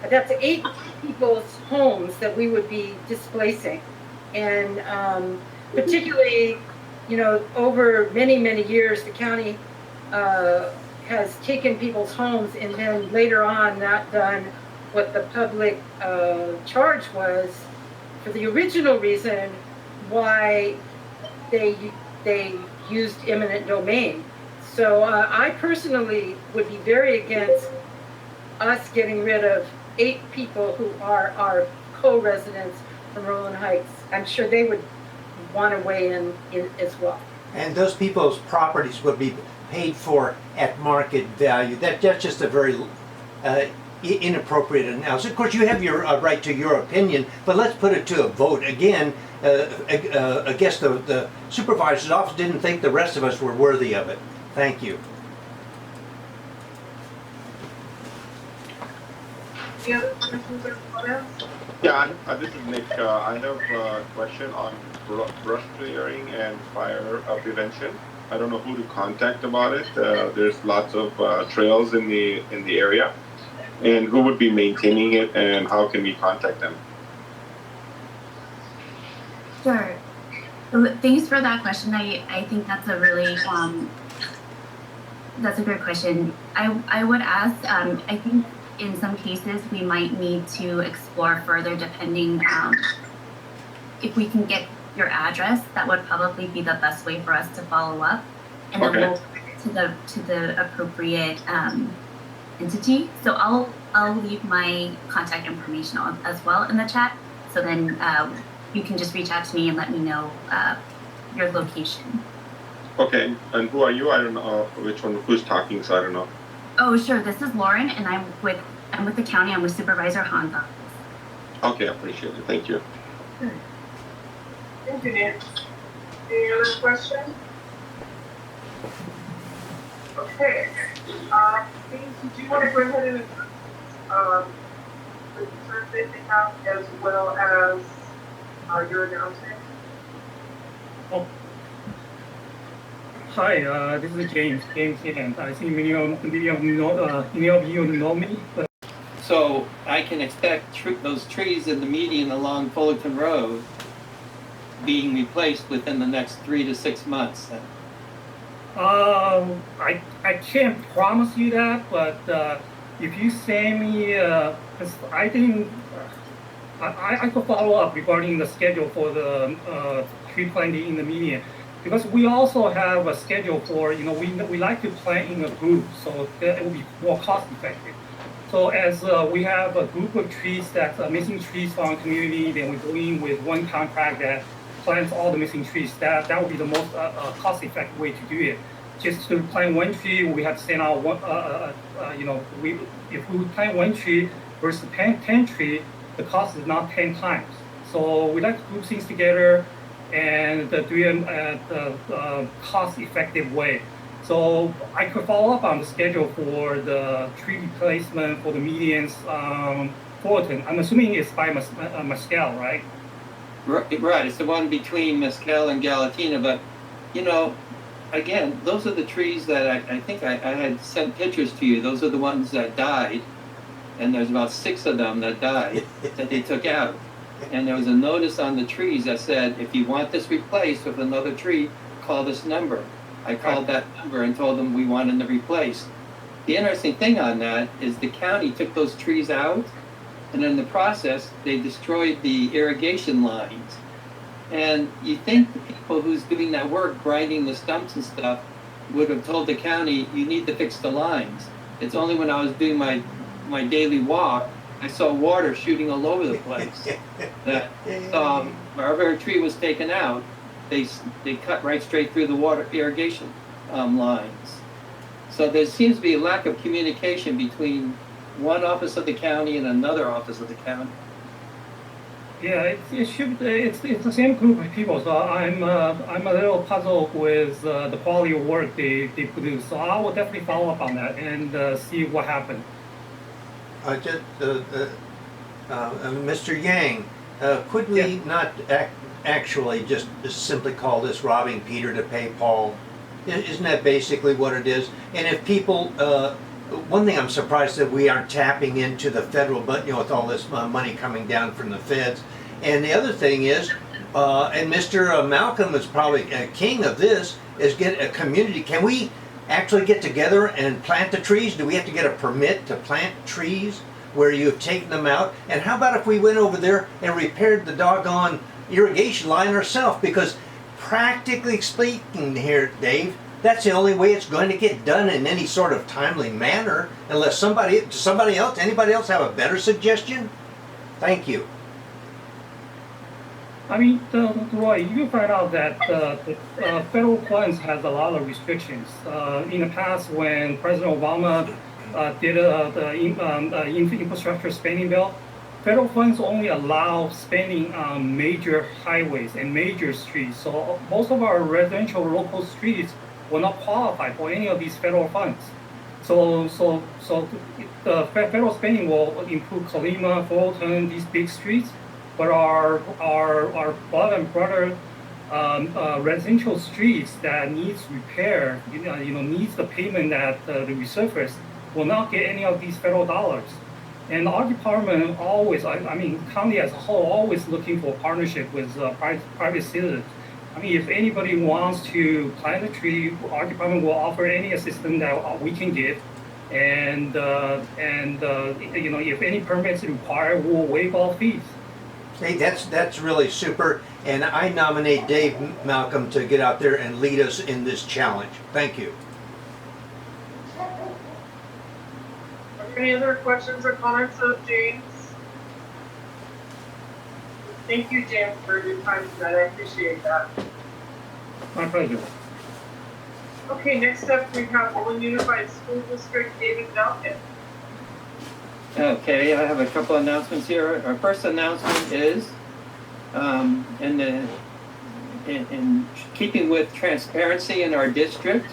That's 8 people's homes that we would be displacing, and particularly, you know, over many, many years, the county has taken people's homes and then later on not done what the public charge was for the original reason why they used eminent domain. So I personally would be very against us getting rid of 8 people who are our co-residents from Rowland Heights. I'm sure they would want to weigh in as well. And those people's properties would be paid for at market value. That's just a very inappropriate analysis. Of course, you have your right to your opinion, but let's put it to a vote. Again, I guess the supervisor's office didn't think the rest of us were worthy of it. Thank you. Any other questions or comments? Yeah, this is Nick. I have a question on brush clearing and fire prevention. I don't know who to contact about it. There's lots of trails in the area, and who would be maintaining it, and how can we contact them? Sure. Thanks for that question. I think that's a really that's a great question. I would ask. I think in some cases we might need to explore further, depending if we can get your address. That would probably be the best way for us to follow up, and then we'll to the appropriate entity. So I'll leave my contact information as well in the chat. So then you can just reach out to me and let me know your location. Okay, and who are you? I don't know which one, who's talking, so I don't know. Oh, sure. This is Lauren, and I'm with the county. I'm with Supervisor Hahn's office. Okay, I appreciate it. Thank you. Sure. Thank you, Nick. Any other questions? Okay. Denise, do you want to go ahead and the concerns that they have, as well as your announcement? Oh. Hi, this is James here, and I think many of you know me. But So I can expect those trees in the median along Fullerton Road being replaced within the next 3 to 6 months. I can't promise you that, but if you send me, I think I could follow up regarding the schedule for the tree planting in the median, because we also have a schedule for, we like to plant in a group, so that it will be more cost effective. So as we have a group of trees that's missing trees from our community, then we go in with one contract that plants all the missing trees. That would be the most cost effective way to do it. Just to plant one tree, we have to send out one, if we plant one tree versus 10 tree, the cost is not 10 times. So we like to group things together. and do it at a cost-effective way. So I could follow up on the schedule for the tree replacement for the medians, Fullerton. I'm assuming it's by Mescal, right? Right, it's the one between Mescal and Galatina, but, you know, again, those are the trees that I think I had sent pictures to you. Those are the ones that died, and there's about 6 of them that died that they took out. And there was a notice on the trees that said, if you want this replaced with another tree, call this number. I called that number and told them we wanted to replace. The interesting thing on that is the county took those trees out, and in the process, they destroyed the irrigation lines. And you think the people who's doing that work, grinding the stumps and stuff, would have told the county, you need to fix the lines. It's only when I was doing my daily walk, I saw water shooting all over the place. That wherever a tree was taken out, they cut right straight through the water irrigation lines. So there seems to be a lack of communication between one office of the county and another office of the county. Yeah, it's the same group of people. So I'm a little puzzled with the quality of work they produce. So I will definitely follow up on that and see what happened. Mr. Yang, could we not actually just simply call this robbing Peter to pay Paul? Isn't that basically what it is? And if people, one thing I'm surprised that we aren't tapping into the federal, but you know, with all this money coming down from the feds. And the other thing is, and Mr. Malcolm is probably king of this, is get a community. Can we actually get together and plant the trees? Do we have to get a permit to plant trees where you've taken them out? And how about if we went over there and repaired the doggone irrigation line ourselves? Because practically speaking here, Dave, that's the only way it's going to get done in any sort of timely manner, unless anybody else have a better suggestion? Thank you. I mean, Roy, you find out that the federal funds has a lot of restrictions. In the past, when President Obama did the infrastructure spending bill, federal funds only allow spending on major highways and major streets. So most of our residential local streets will not qualify for any of these federal funds. So the federal spending will improve Colima, Fullerton, these big streets, but our blood and brother residential streets that needs repair, needs the payment that the resurface, will not get any of these federal dollars. And our department always, county as a whole, always looking for partnership with private citizens. I mean, if anybody wants to plant a tree, our department will offer any assistance that we can give. And if any permits required, we'll waive all fees. Hey, that's really super. And I nominate Dave Malcolm to get out there and lead us in this challenge. Thank you. Any other questions or comments of James? Thank you, James, for your time tonight. I appreciate that. My pleasure. Okay, next up we have Rowland Unified School District, David Malkin. Okay, I have a couple announcements here. Our first announcement is in keeping with transparency in our district,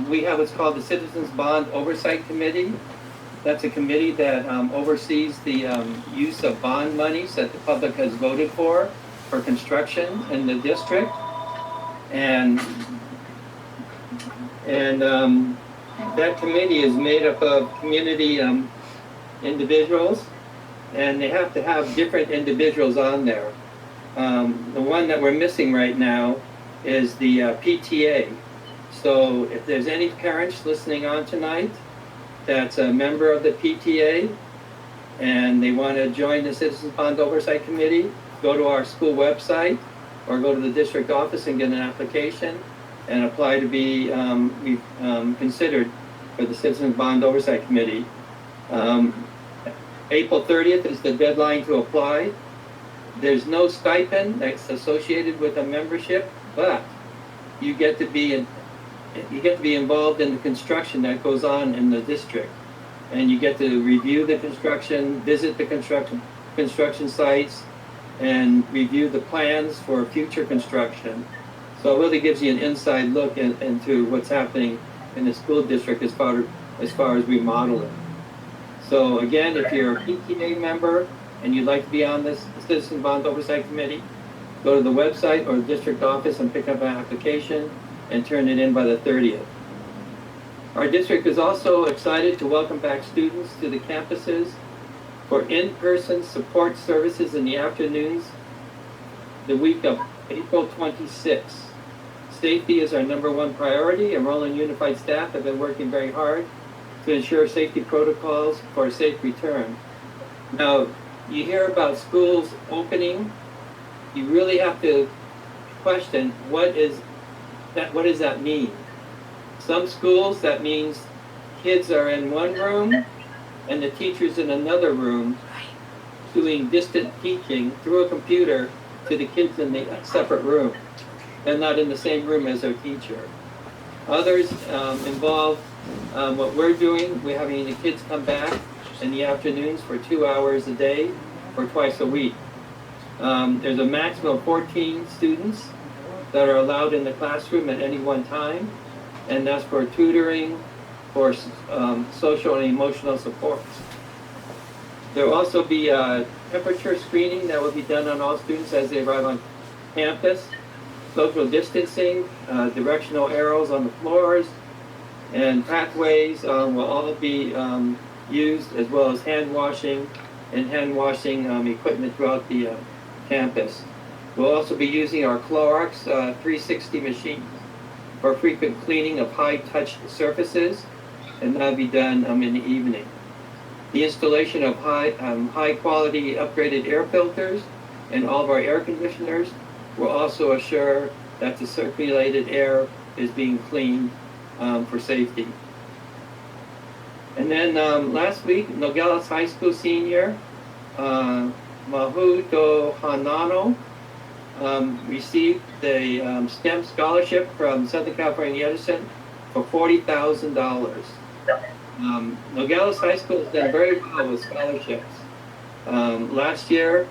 we have what's called the Citizens Bond Oversight Committee. That's a committee that oversees the use of bond monies that the public has voted for construction in the district. And that committee is made up of community individuals, and they have to have different individuals on there. The one that we're missing right now is the PTA. So if there's any parents listening on tonight that's a member of the PTA and they want to join the Citizens Bond Oversight Committee, go to our school website or go to the district office and get an application and apply to be considered for the Citizens Bond Oversight Committee. April 30th is the deadline to apply. There's no stipend that's associated with a membership, but you get to be involved in the construction that goes on in the district, and you get to review the construction, visit the construction sites, and review the plans for future construction. So it really gives you an inside look into what's happening in the school district as far as remodeling. So again, if you're a PTA member and you'd like to be on this Citizen Bond Oversight Committee, go to the website or the district office and pick up an application and turn it in by the 30th. Our district is also excited to welcome back students to the campuses for in-person support services in the afternoons the week of April 26th. Safety is our #1 priority, and Rowland Unified staff have been working very hard to ensure safety protocols for a safe return. Now, you hear about schools opening, you really have to question what does that mean? Some schools, that means kids are in one room and the teacher's in another room doing distant teaching through a computer to the kids in the separate room. They're not in the same room as their teacher. Others involve what we're doing. We're having the kids come back in the afternoons for 2 hours a day or twice a week. There's a maximum of 14 students that are allowed in the classroom at any one time, and that's for tutoring, for social and emotional support. There will also be temperature screening that will be done on all students as they arrive on campus, social distancing, directional arrows on the floors, and pathways will all be used, as well as hand washing equipment throughout the campus. We'll also be using our Clorox 360 machine for frequent cleaning of high-touch surfaces, and that'll be done in the evening. The installation of high-quality upgraded air filters in all of our air conditioners will also assure that the circulated air is being cleaned for safety. And then last week, Nogales High School senior Mahuto Hanano received a STEM scholarship from Southern California Edison for $40,000. Nogales High School has done very well with scholarships. Last year,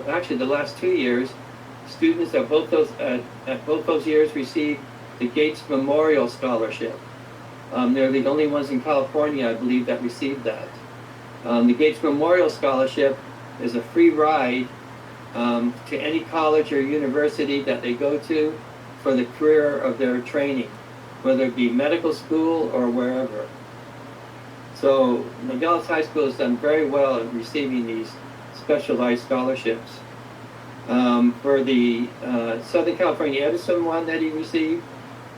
actually the last 2 years, students at both those years received the Gates Memorial Scholarship. They're the only ones in California, I believe, that received that. The Gates Memorial Scholarship is a free ride to any college or university that they go to for the career of their training, whether it be medical school or wherever. So Nogales High School has done very well in receiving these specialized scholarships. For the Southern California Edison one that he received,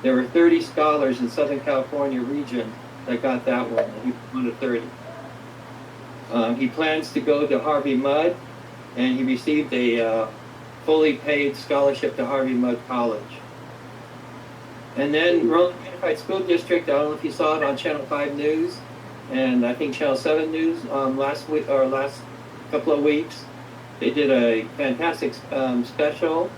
there were 30 scholars in Southern California region that got that one, and he was one of 30. He plans to go to Harvey Mudd, and he received a fully paid scholarship to Harvey Mudd College. And then Rowland Unified School District, I don't know if you saw it on Channel 5 News, and I think Channel 7 News last week or last couple of weeks. They did a fantastic special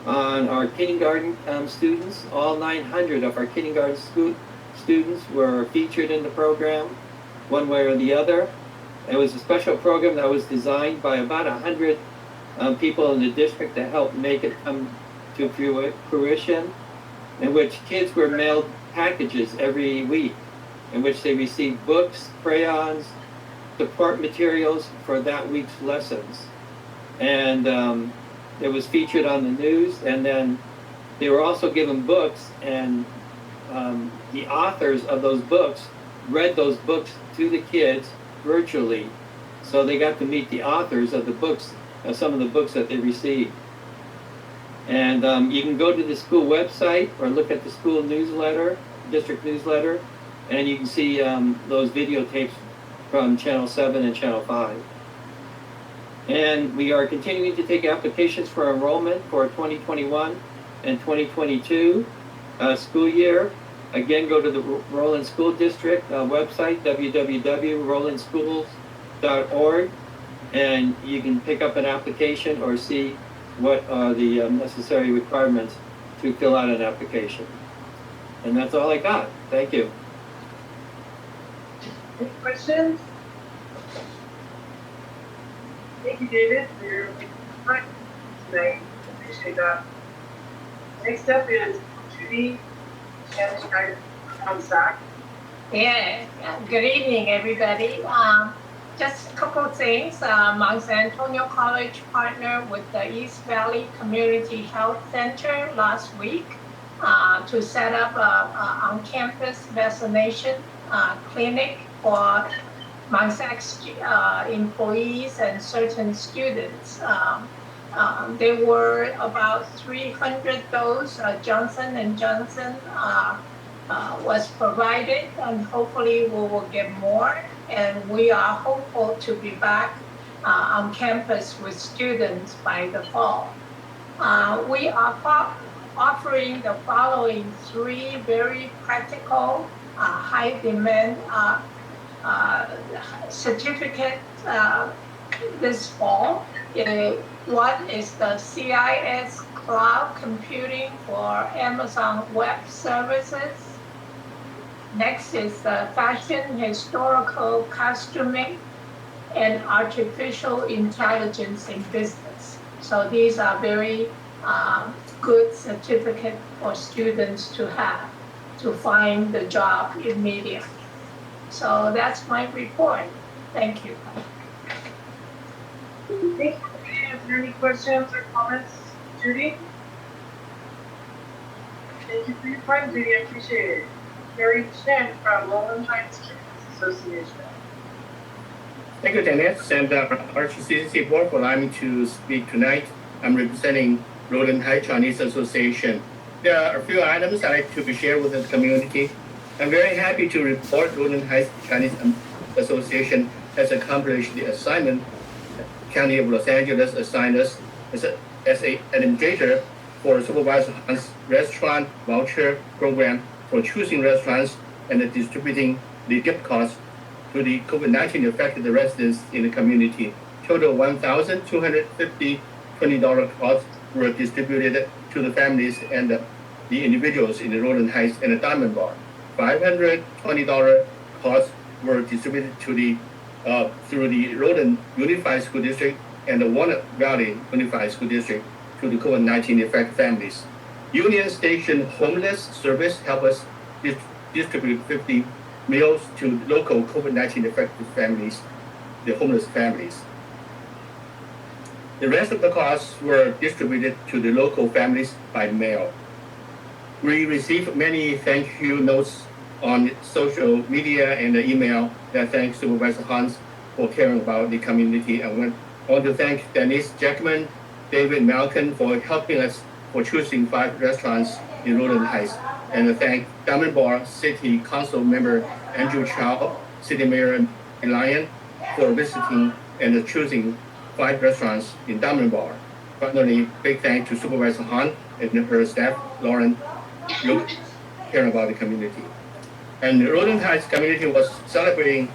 on our kindergarten students. All 900 of our kindergarten students were featured in the program, one way or the other. It was a special program that was designed by about 100 people in the district to help make it come to fruition, in which kids were mailed packages every week, in which they received books, crayons, support materials for that week's lessons. And it was featured on the news, and then they were also given books, and the authors of those books read those books to the kids virtually, so they got to meet the authors of the books, some of the books that they received. And you can go to the school website or look at the school newsletter, district newsletter, and you can see those videotapes from Channel 7 and Channel 5. And we are continuing to take applications for enrollment for 2021 and 2022 school year. Again, go to the Rowland School District website, www.rowlandschools.org, and you can pick up an application or see what are the necessary requirements to fill out an application. And that's all I got. Thank you. Any questions? Thank you, David, for your time tonight. Appreciate that. Next up is Judy Haggerty from Assoc. Yeah, good evening, everybody. Just a couple of things. Mount Antonio College partnered with the East Valley Community Health Center last week to set up a on-campus vaccination clinic for Mount Sacs employees and certain students. There were about 300 doses. Johnson & Johnson was provided, and hopefully we will get more. And we are hopeful to be back on campus with students by the fall. We are offering the following 3 very practical, high demand certificates this fall. One is the CIS Cloud Computing for Amazon Web Services. Next is the Fashion Historical Costuming and Artificial Intelligence in Business. So these are very good certificates for students to have to find the job immediately. So that's my report. Thank you. Thank you. Is there any questions or comments, Judy? Thank you for your time, Judy. I appreciate it. Chen from Rowland Heights Association. Thank you, Denise, and RHCCC board for allowing me to speak tonight. I'm representing Rowland Heights Chinese Association. There are a few items I'd like to share with the community. I'm very happy to report Rowland Heights Chinese Association has accomplished the assignment County of Los Angeles assigned us as an administrator for Supervisor Hahn's restaurant voucher program for choosing restaurants and distributing the gift cards to the COVID-19 affected residents in the community. Total $1,250 $20 cards were distributed to the families and the individuals in the Rowland Heights and the Diamond Bar. $520 cards were distributed to the through the Rowland Unified School District and the Walnut Valley Unified School District to the COVID-19 affected families. Union Station Homeless Service helped us distribute 50 meals to local COVID-19 affected families, the homeless families. The rest of the costs were distributed to the local families by mail. We received many thank you notes on social media and the email that thanks Supervisor Hahn for caring about the community. I want to thank Denise Jackman, David Malkin for helping us for choosing 5 restaurants in Rowland Heights, and thank Diamond Bar City Council member Andrew Chow, City Mayor Lion for visiting and choosing 5 restaurants in Diamond Bar. Finally, big thanks to Supervisor Hahn and her staff, Lauren, caring about the community. And the Rowland Heights community was celebrating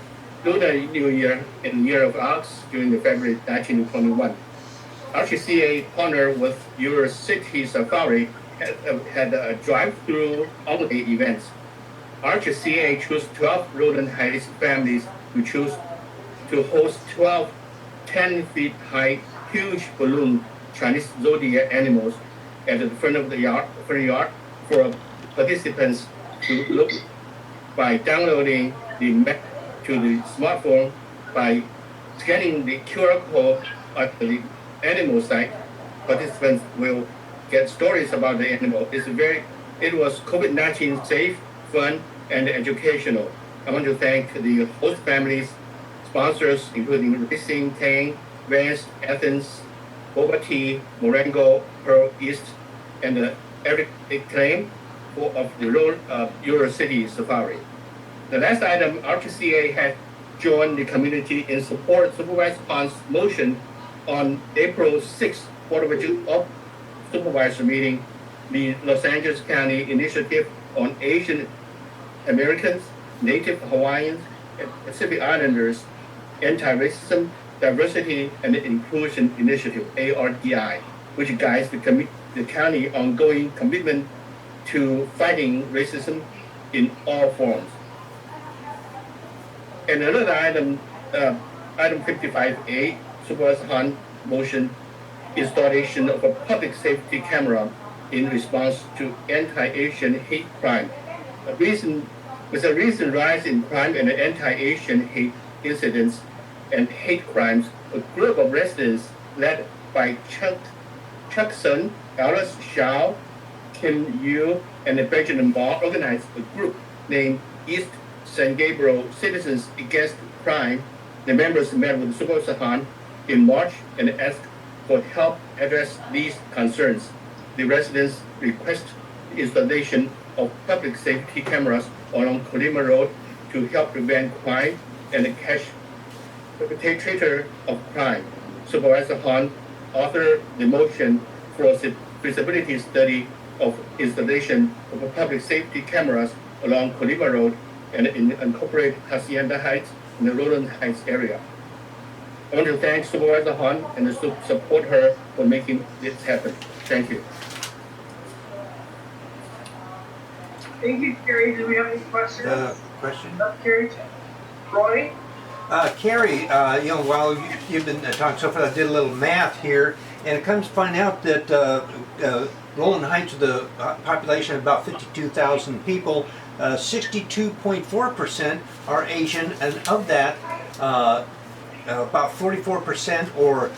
Lunar New Year in the Year of Ox during the February 1921. RHCCA partnered with Your City Safari had a drive-through only events. RHCCA chose 12 Rowland Heights families to choose to host 12 10 feet high, huge balloon Chinese zodiac animals at the front of the yard for participants to look by downloading the map to the smartphone by scanning the QR code at the animal site. Participants will get stories about the animal. It was COVID-19 safe, fun, and educational. I want to thank the host families, sponsors, including Racing, Tang, Vance, Athens, Boba Tea, Morango, Pearl East, and Eric Claim of the Euro City Safari. The last item, RHCCA had joined the community in support of Supervisor Hahn's motion on April 6th, of Supervisor meeting, the Los Angeles County Initiative on Asian Americans, Native Hawaiians, and Pacific Islanders Anti-Racism, Diversity, and Inclusion Initiative, ARDI, which guides the county ongoing commitment to fighting racism in all forms. And another item, item 55A, Supervisor Hahn motion installation of a public safety camera in response to anti-Asian hate crime. With a recent rise in crime and anti-Asian hate incidents and hate crimes, a group of residents led by Chuck Sun, Alice Shao, Kim Yu, and Benjamin Ma organized a group named East San Gabriel Citizens Against Crime. The members met with Supervisor Hahn in March and asked for help address these concerns. The residents request installation of public safety cameras along Colima Road to help prevent crime and catch perpetrator of crime. Supervisor Hahn authored the motion for a feasibility study of installation of public safety cameras along Colima Road and incorporate Hacienda Heights and the Rowland Heights area. I want to thank Supervisor Hahn and support her for making this happen. Thank you. Thank you, Cary. Do we have any questions? Question? Cary? Roy? Cary, while you've been talking so far, I did a little math here, and it comes to find out that Rowland Heights, the population of about 52,000 people, 62.4% are Asian, and of that, about 44% or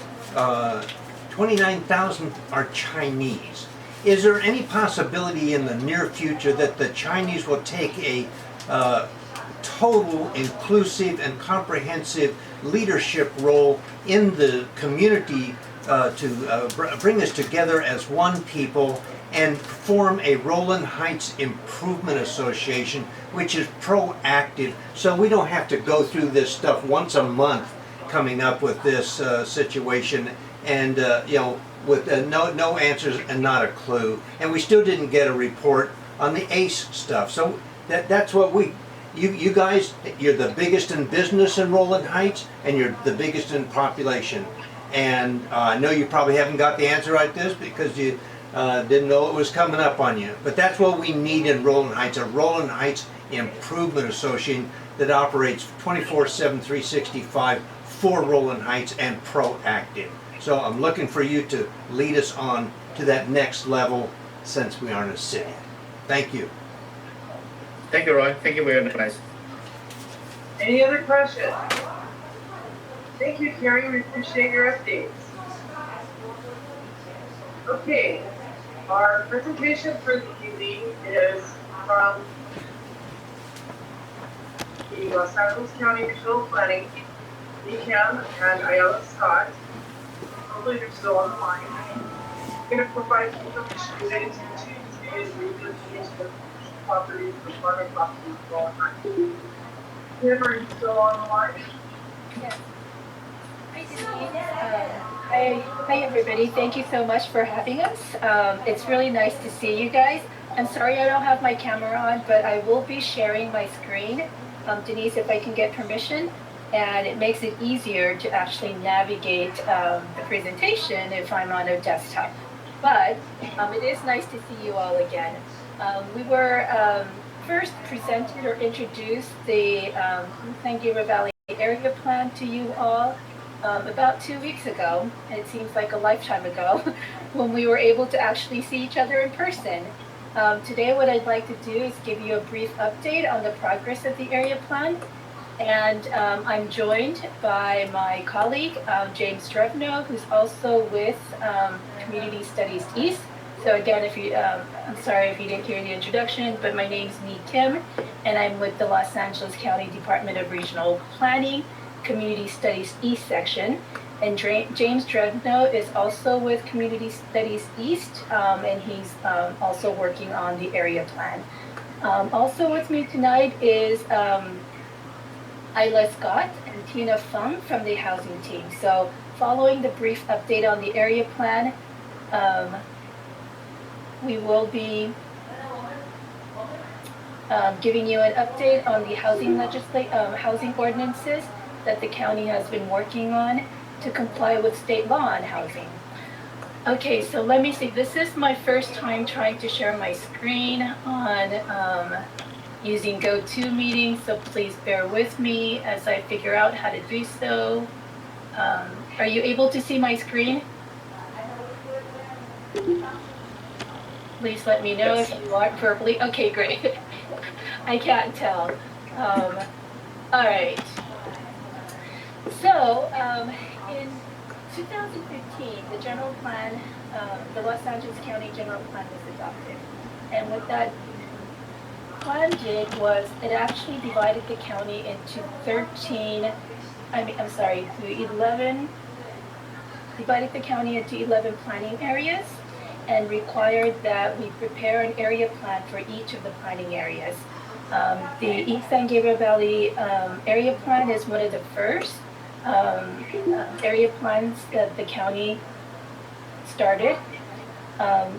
29,000 are Chinese. Is there any possibility in the near future that the Chinese will take a total, inclusive, and comprehensive leadership role in the community to bring us together as one people and form a Rowland Heights Improvement Association, which is proactive, so we don't have to go through this stuff once a month coming up with this situation and with no answers and not a clue, and we still didn't get a report on the ACE stuff. So that's what you guys, you're the biggest in business in Rowland Heights, and you're the biggest in population. And I know you probably haven't got the answer right this because you didn't know it was coming up on you. But that's what we need in Rowland Heights, a Rowland Heights Improvement Association that operates 24/7, 365 for Rowland Heights and proactive. So I'm looking for you to lead us on to that next level since we aren't a city. Thank you. Thank you, Roy. Thank you for your advice. Any other questions? Thank you, Cary. We appreciate your updates. Okay, our presentation for the evening is from the Los Angeles County Regional Planning, Kim and Ayala Scott. Hopefully they're still on the line. I'm going to provide information related to today's revisitation of properties for farming properties for all time. Kim, are you still on the line? Yes. Hi everybody, thank you so much for having us. It's really nice to see you guys. I'm sorry I don't have my camera on, but I will be sharing my screen. Denise, if I can get permission, and it makes it easier to actually navigate the presentation if I'm on a desktop. But it is nice to see you all again. We were first presented or introduced the San Gabriel Valley Area Plan to you all about 2 weeks ago. It seems like a lifetime ago when we were able to actually see each other in person. Today what I'd like to do is give you a brief update on the progress of the area plan. And I'm joined by my colleague, James Drevno, who's also with Community Studies East. So again, if you, I'm sorry if you didn't hear the introduction, but my name's Kim, and I'm with the Los Angeles County Department of Regional Planning, Community Studies East section. And James Drevno is also with Community Studies East, and he's also working on the area plan. Also with me tonight is Isla Scott and Tina Fung from the housing team. So following the brief update on the area plan, we will be giving you an update on the housing ordinances that the county has been working on to comply with state law on housing. Okay, so let me see. This is my first time trying to share my screen on using GoToMeeting, so please bear with me as I figure out how to do so. Are you able to see my screen? Please let me know if you aren't verbally. Okay, great. I can't tell. All right. So, in 2015, the general plan, the Los Angeles County General Plan was adopted. And what that plan did was it actually divided the county into 11, divided the county into 11 planning areas and required that we prepare an area plan for each of the planning areas. The East San Gabriel Valley area plan is one of the first area plans that the county started.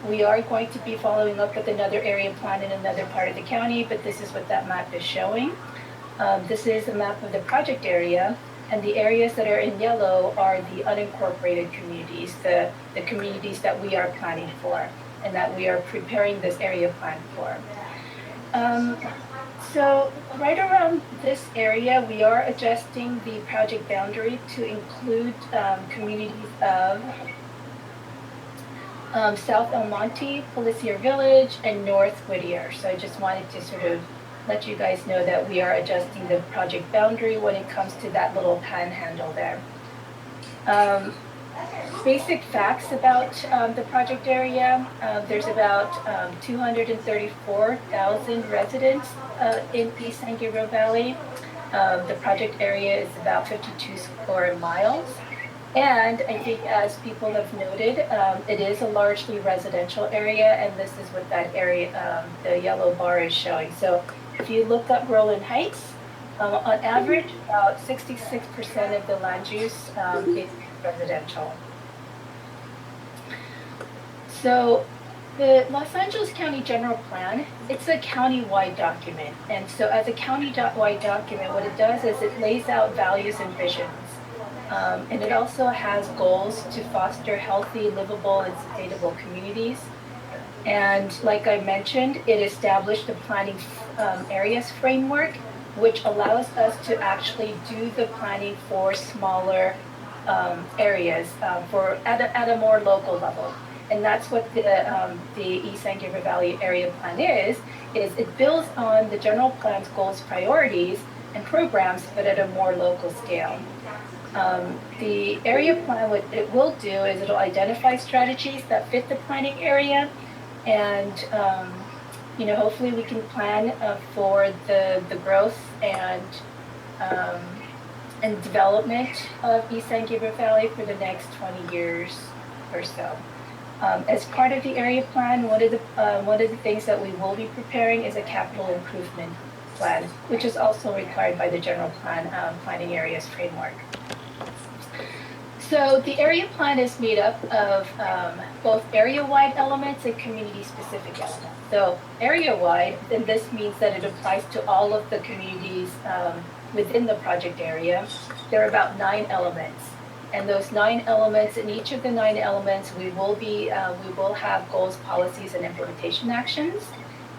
We are going to be following up with another area plan in another part of the county, but this is what that map is showing. This is a map of the project area, and the areas that are in yellow are the unincorporated communities, the communities that we are planning for and that we are preparing this area plan for. So right around this area, we are adjusting the project boundary to include communities of South El Monte, Policier Village, and North Whittier. So I just wanted to sort of let you guys know that we are adjusting the project boundary when it comes to that little panhandle there. Basic facts about the project area. There's about 234,000 residents in East San Gabriel Valley. The project area is about 52 square miles. And I think as people have noted, it is a largely residential area, and this is what that area, the yellow bar is showing. So if you look up Rowland Heights, on average, about 66% of the land use is residential. So the Los Angeles County General Plan, it's a county-wide document. And so as a county-wide document, what it does is it lays out values and visions. And it also has goals to foster healthy, livable, and sustainable communities. And like I mentioned, it established a planning areas framework, which allows us to actually do the planning for smaller areas at a more local level. And that's what the East San Gabriel Valley Area Plan is it builds on the general plan's goals, priorities, and programs, but at a more local scale. The area plan, what it will do is it'll identify strategies that fit the planning area, and hopefully we can plan for the growth and development of East San Gabriel Valley for the next 20 years or so. As part of the area plan, one of the things that we will be preparing is a capital improvement plan, which is also required by the general plan planning areas framework. So the area plan is made up of both area-wide elements and community-specific elements. So area-wide, then this means that it applies to all of the communities within the project area. There are about 9 elements. And those 9 elements, in each of the 9 elements, we will have goals, policies, and implementation actions.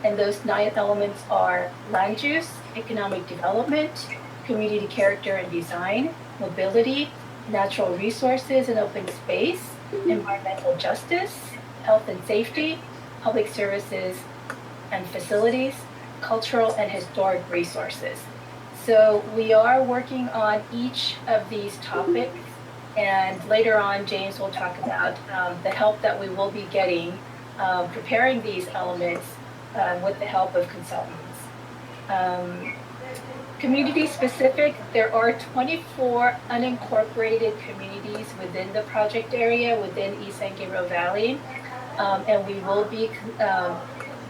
And those 9 elements are land use, economic development, community character and design, mobility, natural resources and open space, environmental justice, health and safety, public services and facilities, cultural and historic resources. So we are working on each of these topics, and later on James will talk about the help that we will be getting preparing these elements with the help of consultants. Community specific, there are 24 unincorporated communities within the project area within East San Gabriel Valley, and we will be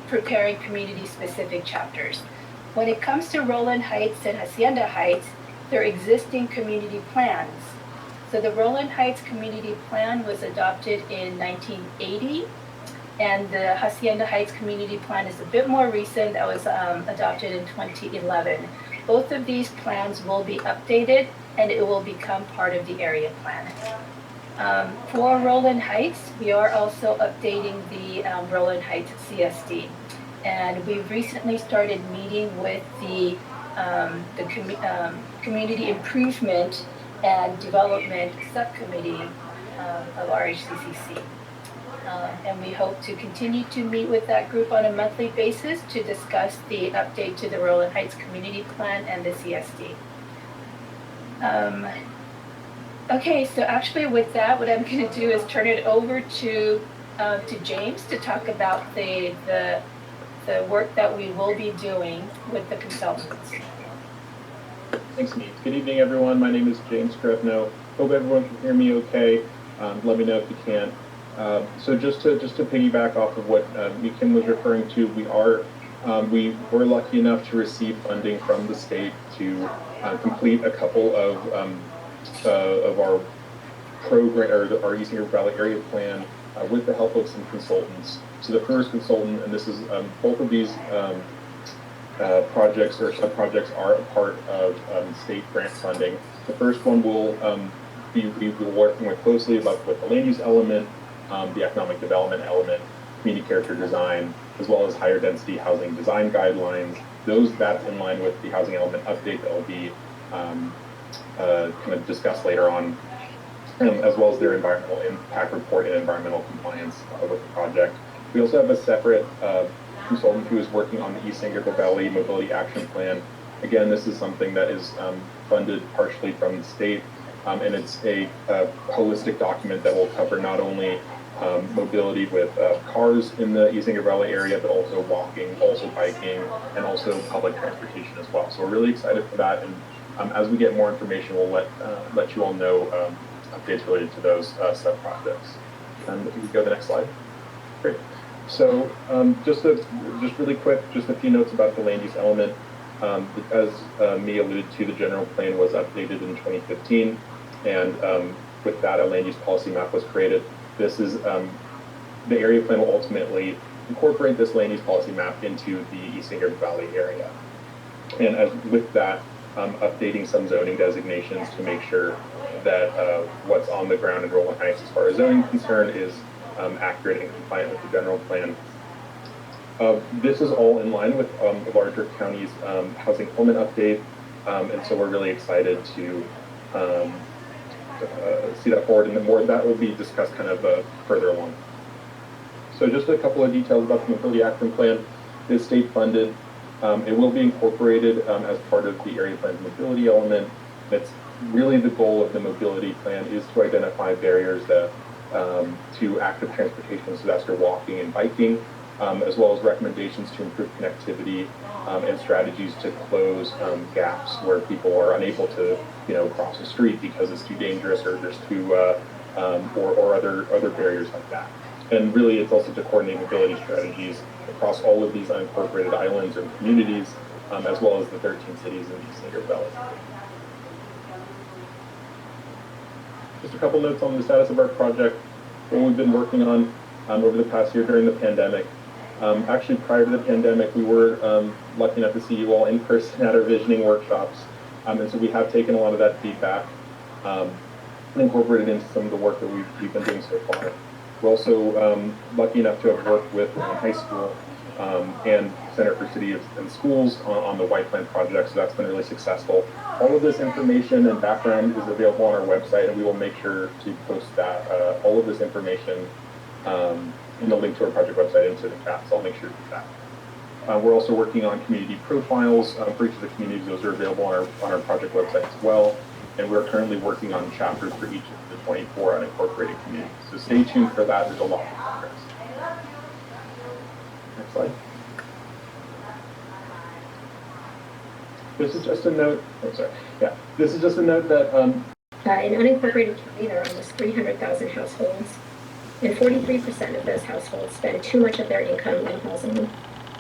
preparing community specific chapters. When it comes to Rowland Heights and Hacienda Heights, they're existing community plans. So the Rowland Heights community plan was adopted in 1980, and the Hacienda Heights community plan is a bit more recent. That was adopted in 2011. Both of these plans will be updated, and it will become part of the area plan. For Rowland Heights, we are also updating the Rowland Heights CSD. And we've recently started meeting with the Community Improvement and Development Subcommittee of RHCCC. And we hope to continue to meet with that group on a monthly basis to discuss the update to the Rowland Heights Community Plan and the CSD. Okay, so actually with that, what I'm going to do is turn it over to James to talk about the work that we will be doing with the consultants. Thanks, Denise. Good evening, everyone. My name is James Grevno. Hope everyone can hear me okay. Let me know if you can. So just to piggyback off of what Kim was referring to, we were lucky enough to receive funding from the state to complete a couple of our program, or our East River Valley Area Plan, with the help of some consultants. So the first consultant, and this is both of these projects or sub-projects are a part of state grant funding. The first one will be working with closely with the land use element, the economic development element, community character design, as well as higher density housing design guidelines. That's in line with the housing element update that will be kind of discussed later on, as well as their environmental impact report and environmental compliance with the project. We also have a separate consultant who is working on the East San Gabriel Valley Mobility Action Plan. Again, this is something that is funded partially from the state, and it's a holistic document that will cover not only mobility with cars in the East San Gabriel Valley area, but also walking, also biking, and also public transportation as well. So we're really excited for that, and as we get more information, we'll let you all know updates related to those sub-projects. And if you could go to the next slide. Great. So just really quick, just a few notes about the land use element. As Mia alluded to, the general plan was updated in 2015, and with that, a land use policy map was created. This is the area plan will ultimately incorporate this land use policy map into the East San Gabriel Valley area, and as with that, updating some zoning designations to make sure that what's on the ground in Rowland Heights as far as zoning is concerned is accurate and compliant with the general plan. This is all in line with the larger county's housing element update, and so we're really excited to see that forward, and more that will be discussed kind of further along. So just a couple of details about the Mobility Action Plan. It is state funded. It will be incorporated as part of the area plan's mobility element. That's really the goal of the mobility plan, is to identify barriers that to active transportation, so that's your walking and biking, as well as recommendations to improve connectivity and strategies to close gaps where people are unable to, cross the street because it's too dangerous or there's too, or other barriers like that. And really, it's also to coordinate mobility strategies across all of these unincorporated islands and communities, as well as the 13 cities in the East San Gabriel Valley. Just a couple notes on the status of our project, what we've been working on over the past year during the pandemic. Actually, prior to the pandemic, we were lucky enough to see you all in person at our visioning workshops. And so we have taken a lot of that feedback and incorporated into some of the work that we've been doing so far. We're also lucky enough to have worked with Rowland High School and Center for City and Schools on the White Plan project, so that's been really successful. All of this information and background is available on our website, and we will make sure to post that, all of this information in the link to our project website into the chat, so I'll make sure to do that. We're also working on community profiles for each of the communities. Those are available on our project website as well, and we're currently working on chapters for each of the 24 unincorporated communities. So stay tuned for that, there's a lot of progress. Next slide. This is just a note, this is just a note that in unincorporated county, there are almost 300,000 households, and 43% of those households spend too much of their income on housing.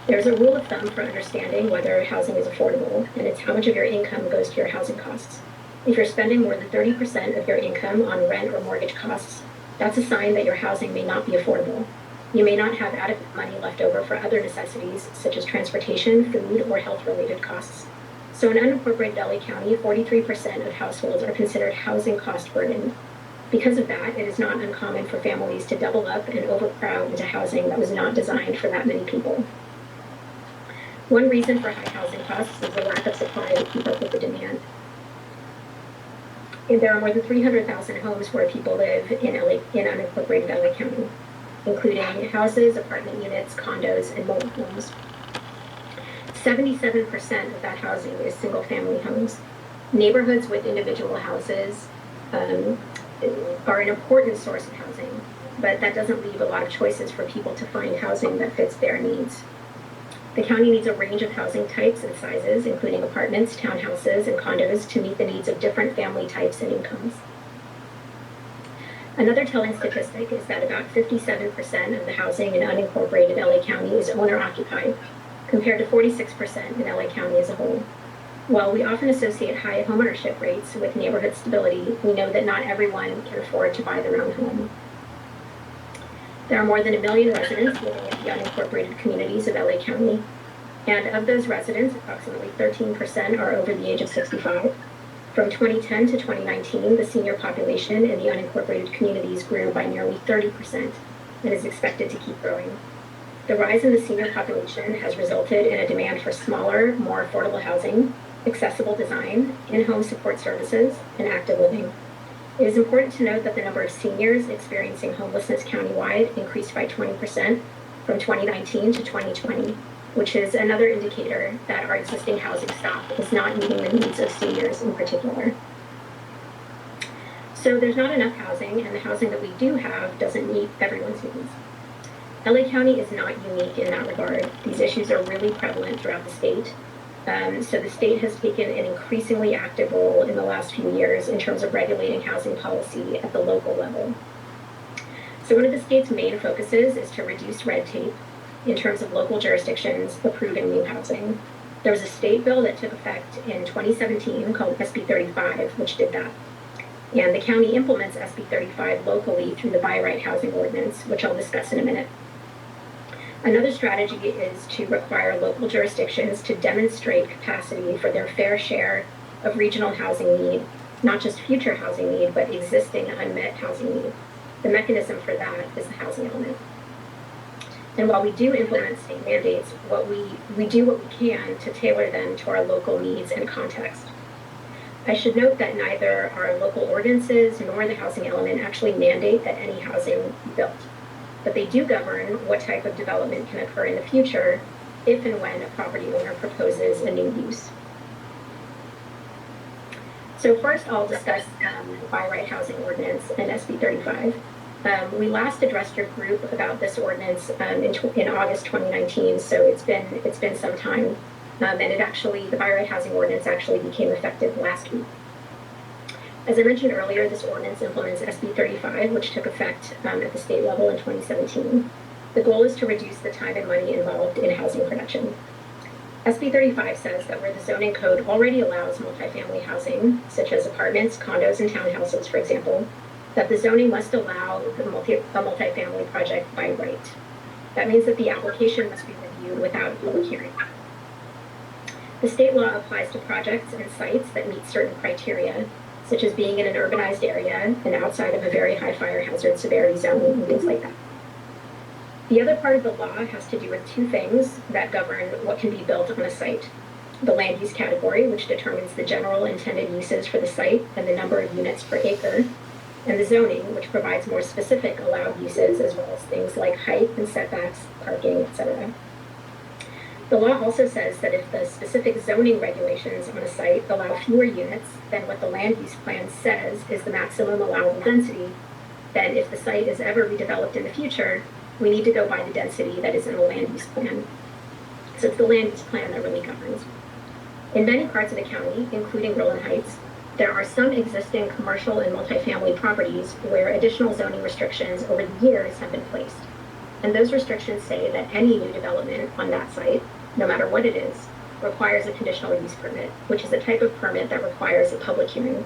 There's a rule of thumb for understanding whether housing is affordable, and it's how much of your income goes to your housing costs. If you're spending more than 30% of your income on rent or mortgage costs, that's a sign that your housing may not be affordable. You may not have adequate money left over for other necessities, such as transportation, food, or health-related costs. So in unincorporated LA County, 43% of households are considered housing cost burden. Because of that, it is not uncommon for families to double up and overcrowd into housing that was not designed for that many people. One reason for high housing costs is the lack of supply to keep up with the demand. And there are more than 300,000 homes where people live in unincorporated LA County. including houses, apartment units, condos, and mobile homes. 77% of that housing is single-family homes. Neighborhoods with individual houses are an important source of housing, but that doesn't leave a lot of choices for people to find housing that fits their needs. The county needs a range of housing types and sizes, including apartments, townhouses, and condos, to meet the needs of different family types and incomes. Another telling statistic is that about 57% of the housing in unincorporated LA County is owner-occupied, compared to 46% in LA County as a whole. While we often associate high homeownership rates with neighborhood stability, we know that not everyone can afford to buy their own home. There are more than 1 million residents living in the unincorporated communities of LA County, and of those residents, approximately 13% are over the age of 65. From 2010 to 2019, the senior population in the unincorporated communities grew by nearly 30% and is expected to keep growing. The rise in the senior population has resulted in a demand for smaller, more affordable housing, accessible design, in-home support services, and active living. It is important to note that the number of seniors experiencing homelessness countywide increased by 20% from 2019 to 2020, which is another indicator that our existing housing stock is not meeting the needs of seniors in particular. So there's not enough housing, and the housing that we do have doesn't meet everyone's needs. LA County is not unique in that regard. These issues are really prevalent throughout the state. So the state has taken an increasingly active role in the last few years in terms of regulating housing policy at the local level. So one of the state's main focuses is to reduce red tape in terms of local jurisdictions approving new housing. There was a state bill that took effect in 2017 called SB 35, which did that. And the county implements SB 35 locally through the By Right Housing Ordinance, which I'll discuss in a minute. Another strategy is to require local jurisdictions to demonstrate capacity for their fair share of regional housing need, not just future housing need, but existing unmet housing need. The mechanism for that is the housing element. And while we do implement state mandates, we do what we can to tailor them to our local needs and context. I should note that neither our local ordinances nor the housing element actually mandate that any housing be built, but they do govern what type of development can occur in the future if and when a property owner proposes a new use. So first I'll discuss the By Right Housing Ordinance and SB 35. We last addressed your group about this ordinance in August 2019, so it's been some time. And the By Right Housing Ordinance actually became effective last week. As I mentioned earlier, this ordinance implements SB 35, which took effect at the state level in 2017. The goal is to reduce the time and money involved in housing production. SB 35 says that where the zoning code already allows multifamily housing, such as apartments, condos, and townhouses, for example, that the zoning must allow a multifamily project by right. That means that the application must be reviewed without a public hearing. The state law applies to projects and sites that meet certain criteria, such as being in an urbanized area and outside of a very high fire hazard severity zone and things like that. The other part of the law has to do with two things that govern what can be built on a site. The land use category, which determines the general intended uses for the site and the number of units per acre, and the zoning, which provides more specific allowed uses as well as things like height and setbacks, parking, etc. The law also says that if the specific zoning regulations on a site allow fewer units than what the land use plan says is the maximum allowable density, then if the site is ever redeveloped in the future, we need to go by the density that is in the land use plan. So it's the land use plan that really governs. In many parts of the county, including Rowland Heights, there are some existing commercial and multifamily properties where additional zoning restrictions over the years have been placed. And those restrictions say that any new development on that site, no matter what it is, requires a conditional use permit, which is a type of permit that requires a public hearing.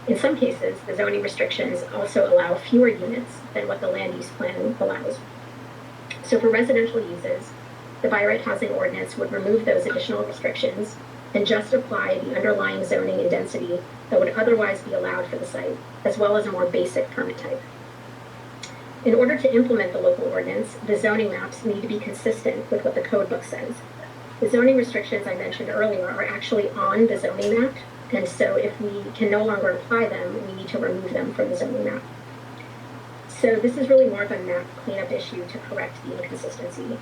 In some cases, the zoning restrictions also allow fewer units than what the land use plan allows. So for residential uses, the By Right Housing Ordinance would remove those additional restrictions and just apply the underlying zoning and density that would otherwise be allowed for the site, as well as a more basic permit type. In order to implement the local ordinance, the zoning maps need to be consistent with what the code book says. The zoning restrictions I mentioned earlier are actually on the zoning map, and so if we can no longer apply them, we need to remove them from the zoning map. So this is really more of a map cleanup issue to correct the inconsistency.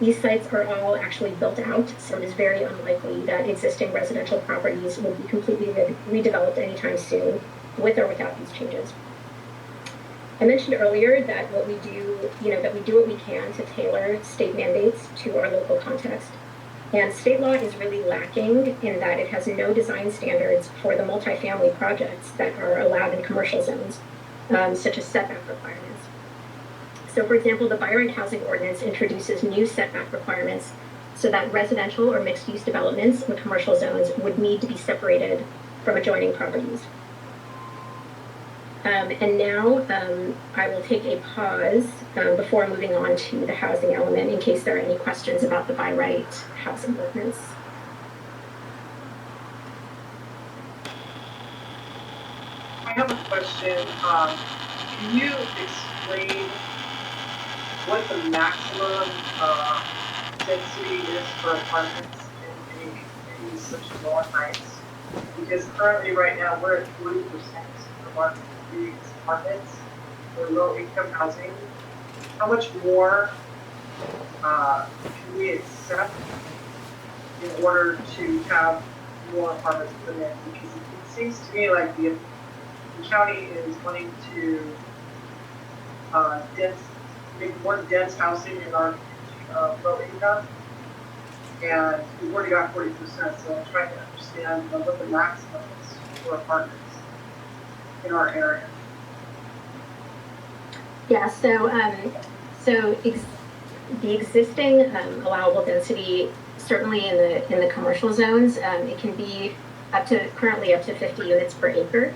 These sites are all actually built out, so it is very unlikely that existing residential properties will be completely redeveloped anytime soon, with or without these changes. I mentioned earlier that what we do, that we do what we can to tailor state mandates to our local context. And state law is really lacking in that it has no design standards for the multifamily projects that are allowed in commercial zones, such as setback requirements. So for example, the by right housing ordinance introduces new setback requirements so that residential or mixed-use developments in commercial zones would need to be separated from adjoining properties. And now I will take a pause before moving on to the housing element in case there are any questions about the by right housing ordinance. I have a question. Can you explain what the maximum density is for apartments in communities such as Rowland Heights? Because currently, right now, we're at 40% of our apartments for low-income housing. How much more can we accept in order to have more apartments put in? Because it seems to me like the county is wanting to make more dense housing in our low income, and we've already got 40%. So I'm trying to understand what the maximum is for apartments in our area. Yeah, so the existing allowable density, certainly in the commercial zones, it can be currently up to 50 units per acre.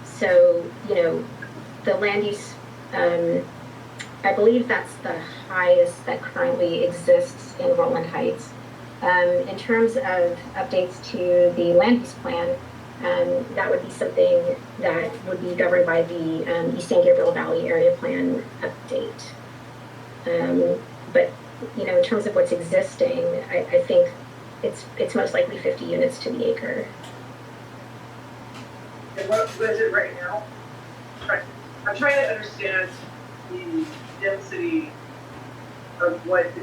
So the land use, I believe that's the highest that currently exists in Rowland Heights. In terms of updates to the land use plan, that would be something that would be governed by the East San Gabriel Valley Area Plan update. But in terms of what's existing, I think it's most likely 50 units to the acre. And what is it right now? I'm trying to understand the density of what the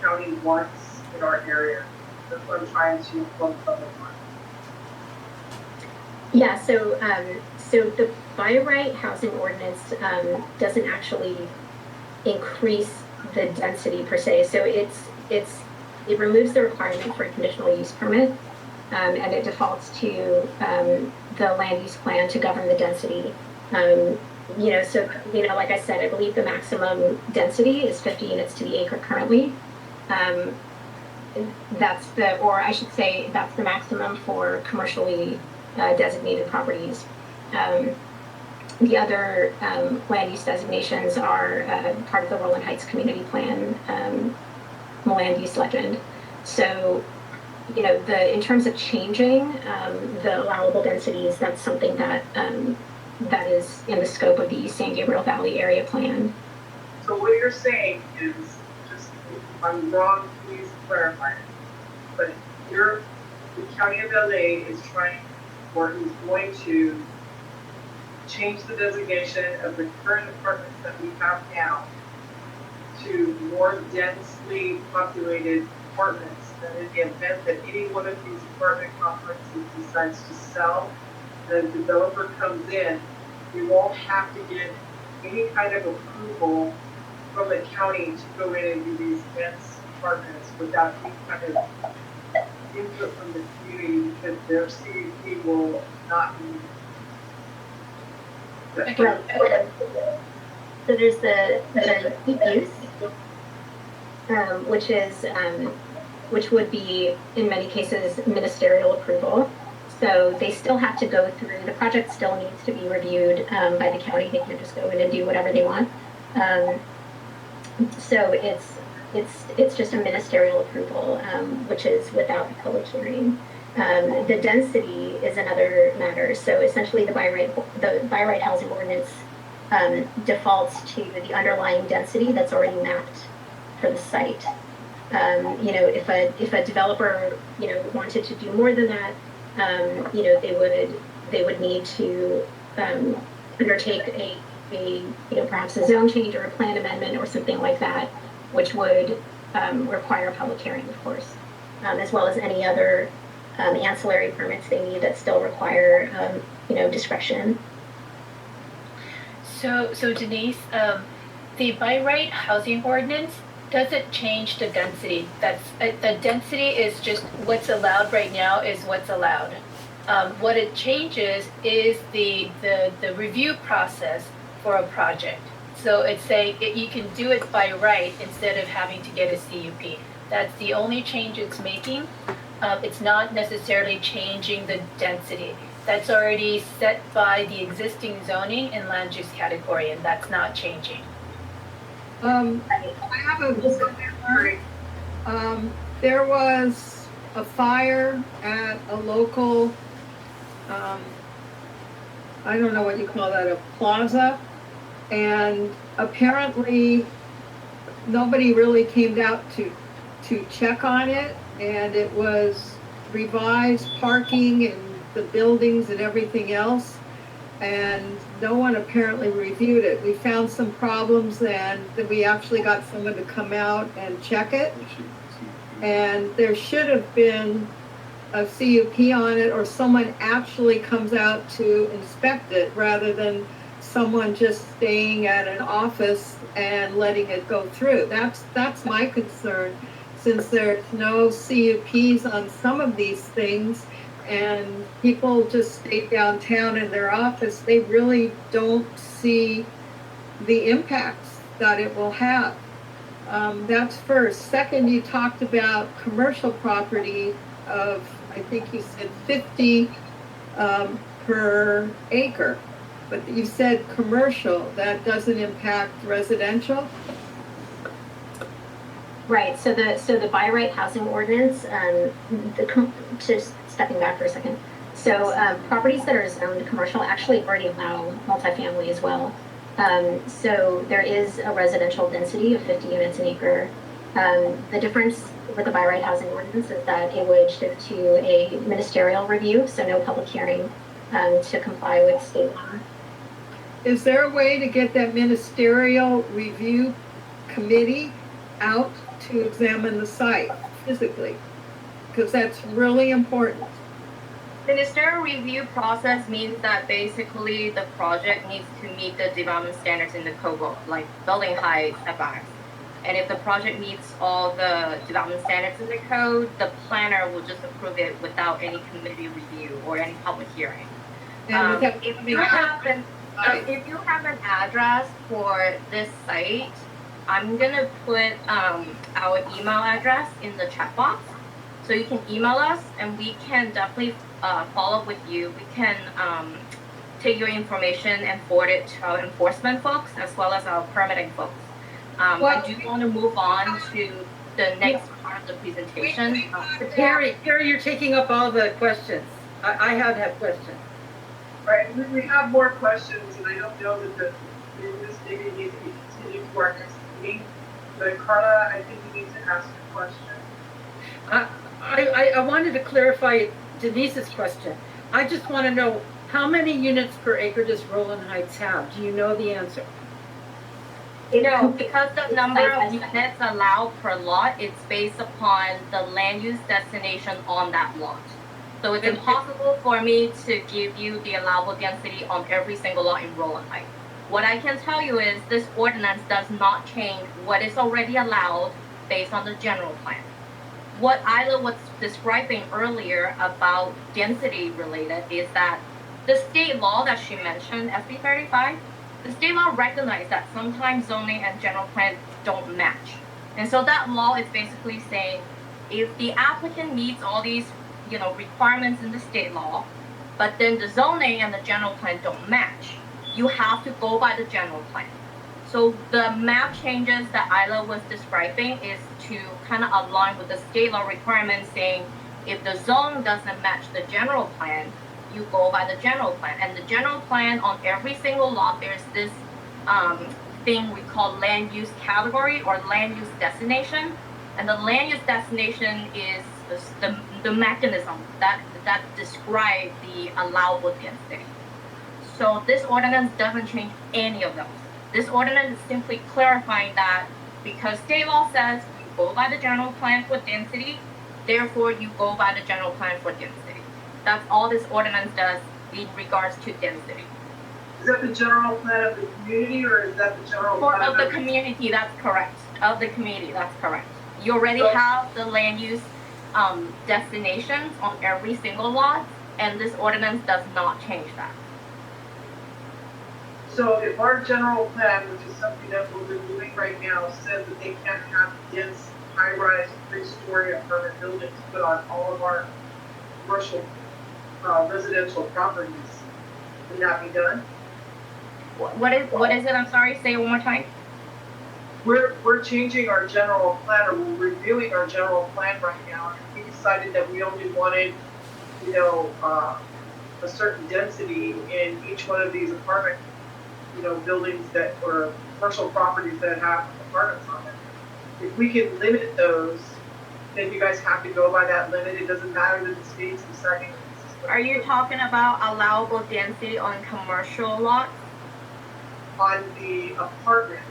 county wants in our area. That's what I'm trying to inform public on. Yeah, so the by right housing ordinance doesn't actually increase the density per se. So it removes the requirement for a conditional use permit, and it defaults to the land use plan to govern the density. Like I said, I believe the maximum density is 50 units to the acre currently. That's the maximum for commercially designated properties. The other land use designations are part of the Rowland Heights Community Plan land use legend. So, in terms of changing the allowable densities, that's something that that is in the scope of the East San Gabriel Valley Area Plan. So what you're saying is, just if I'm wrong, please clarify it. But the County of LA is trying, or is going to change the designation of the current apartments that we have now to more densely populated apartments. That in the event that any one of these apartment complexes decides to sell, the developer comes in, we won't have to get any kind of approval from the county to go in and do these dense apartments without any kind of input from the community, because their CUP will not be. Right. So there's the use, which would be in many cases ministerial approval. So they still have to go through, the project still needs to be reviewed by the county. They can't just go in and do whatever they want. So it's just a ministerial approval, which is without a public hearing. The density is another matter. So essentially the by right housing ordinance defaults to the underlying density that's already mapped for the site. If a developer wanted to do more than that, they would need to undertake a, perhaps a zone change or a plan amendment or something like that, which would require a public hearing, of course, as well as any other ancillary permits they need that still require, discretion. So Denise, the by right housing ordinance doesn't change the density. The density is just what's allowed right now is what's allowed. What it changes is the review process for a project. So it's saying you can do it by right instead of having to get a CUP. That's the only change it's making. It's not necessarily changing the density. That's already set by the existing zoning and land use category, and that's not changing. I have a disclaimer. There was a fire at a local, I don't know what you call that, a plaza, and apparently nobody really came out to check on it, and it was revised parking and the buildings and everything else, and no one apparently reviewed it. We found some problems, and then we actually got someone to come out and check it, and there should have been a CUP on it, or someone actually comes out to inspect it rather than someone just staying at an office and letting it go through. That's my concern, since there's no CUPs on some of these things and people just stay downtown in their office, they really don't see the impacts that it will have. That's first. Second, you talked about commercial property of, I think you said 50 per acre, but you said commercial, that doesn't impact residential? Right. So the by right housing ordinance, just stepping back for a second. So properties that are zoned commercial actually already allow multifamily as well. So there is a residential density of 50 units an acre. The difference with the by right housing ordinance is that it would shift to a ministerial review, so no public hearing, to comply with state law. Is there a way to get that ministerial review committee out to examine the site physically? Because that's really important. Ministerial review process means that basically the project needs to meet the development standards in the code, like building height, setbacks. And if the project meets all the development standards in the code, the planner will just approve it without any committee review or any public hearing. If you have an address for this site, I'm gonna put our email address in the chat box, so you can email us and we can definitely follow up with you. We can take your information and forward it to our enforcement folks as well as our permitting folks. I do want to move on to the next part of the presentation. Cary, you're taking up all the questions. I have questions. Right, we have more questions, and I don't know that this maybe needs to be continued for our next meeting. But Carla, I think you need to ask a question. I wanted to clarify Denise's question. I just want to know, how many units per acre does Rowland Heights have? Do you know the answer? Because the number of units allowed per lot, it's based upon the land use destination on that lot. So it's impossible for me to give you the allowable density on every single lot in Rowland Heights. What I can tell you is this ordinance does not change what is already allowed based on the general plan. What Isla was describing earlier about density related is that the state law that she mentioned, SB 35, the state law recognizes that sometimes zoning and general plan don't match. And so that law is basically saying if the applicant meets all these requirements in the state law, but then the zoning and the general plan don't match, you have to go by the general plan. So the map changes that Isla was describing is to kind of align with the state law requirements saying if the zone doesn't match the general plan, you go by the general plan. And the general plan on every single lot, there's this thing we call land use category or land use destination. And the land use destination is the mechanism that describes the allowable density. So this ordinance doesn't change any of those. This ordinance is simply clarifying that because state law says you go by the general plan for density, therefore you go by the general plan for density. That's all this ordinance does in regards to density. Is that the general plan of the community, or is that the general plan of the community? That's correct. Of the community, that's correct. You already have the land use destinations on every single lot, and this ordinance does not change that. So if our general plan, which is something that we're doing right now, says that they can't have dense, high-rise, three-story apartment buildings put on all of our commercial residential properties, would that be done? What is it? I'm sorry. Say it one more time. We're changing our general plan, or we're reviewing our general plan right now, and we decided that we only wanted, you know, a certain density in each one of these apartment, you know, buildings that or commercial properties that have apartments on them. If we can limit those, then you guys have to go by that limit. It doesn't matter that the state's deciding. Are you talking about allowable density on commercial lots? On the apartments.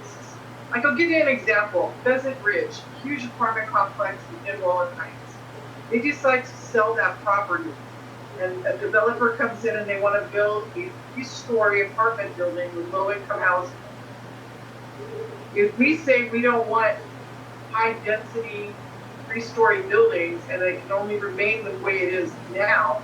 Like, I'll give you an example. Pheasant Ridge, huge apartment complex in Rowland Heights. They decide to sell that property, and a developer comes in and they want to build a three-story apartment building with low-income housing. If we say we don't want high-density three-story buildings and they can only remain the way it is now,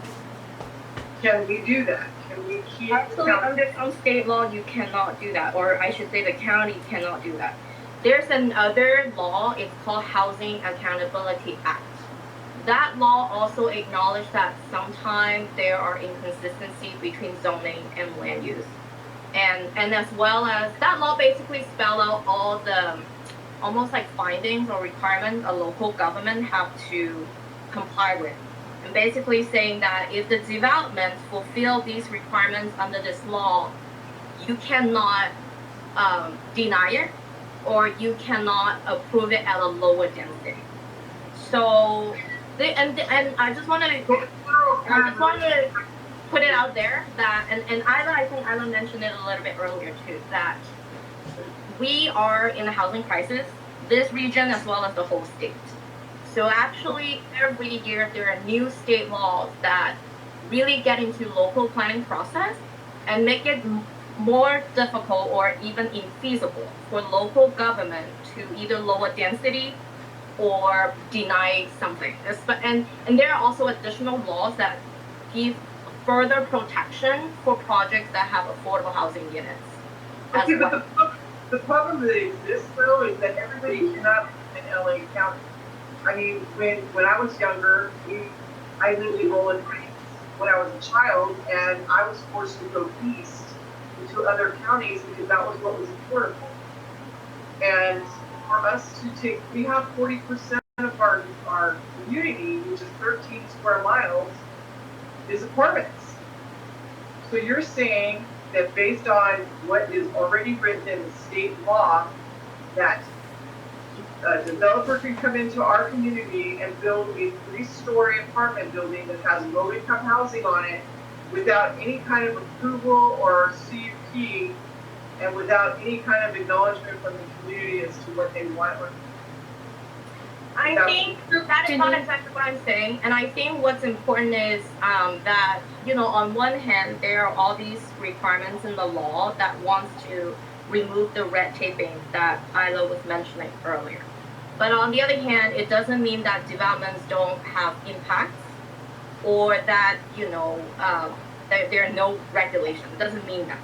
can we do that? Can we keep? Actually, under some state law, you cannot do that, or I should say the county cannot do that. There's another law, it's called Housing Accountability Act. That law also acknowledged that sometimes there are inconsistencies between zoning and land use. And as well as, that law basically spell out all the almost like findings or requirements a local government have to comply with. And basically saying that if the development fulfill these requirements under this law, you cannot deny it, or you cannot approve it at a lower density. So, and I just want to put it out there that, and I think Isla mentioned it a little bit earlier too, that we are in a housing crisis, this region as well as the whole state. So actually, every year there are new state laws that really get into local planning process and make it more difficult or even infeasible for local government to either lower density or deny something. And there are also additional laws that give further protection for projects that have affordable housing units. Okay, but the problem that exists though is that everybody cannot live in LA County. I mean, when I was younger, I lived in Rowland Heights when I was a child, and I was forced to go east into other counties because that was what was affordable. And for us to take, we have 40% of our community, which is 13 square miles, is apartments. So you're saying that based on what is already written in the state law, that a developer can come into our community and build a three-story apartment building that has low-income housing on it without any kind of approval or CUP and without any kind of acknowledgement from the community as to what they want. I think that is not exactly what I'm saying, and I think what's important is that, you know, on one hand, there are all these requirements in the law that wants to remove the red taping that Isla was mentioning earlier. But on the other hand, it doesn't mean that developments don't have impacts or that, you know, that there are no regulations. It doesn't mean that.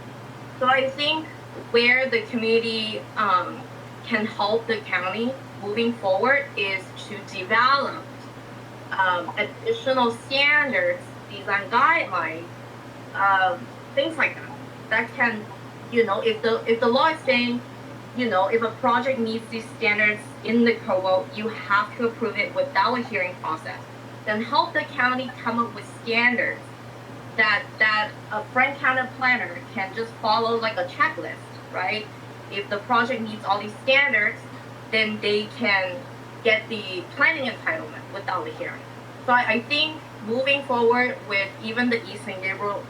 So I think where the community can help the county moving forward is to develop additional standards, design guidelines, things like that. That can, you know, if the law is saying, you know, if a project meets these standards in the COO, you have to approve it without a hearing process. Then help the county come up with standards that a front-counter planner can just follow like a checklist, right? If the project meets all these standards, then they can get the planning entitlement without a hearing. So I think moving forward with even the East and Gabriel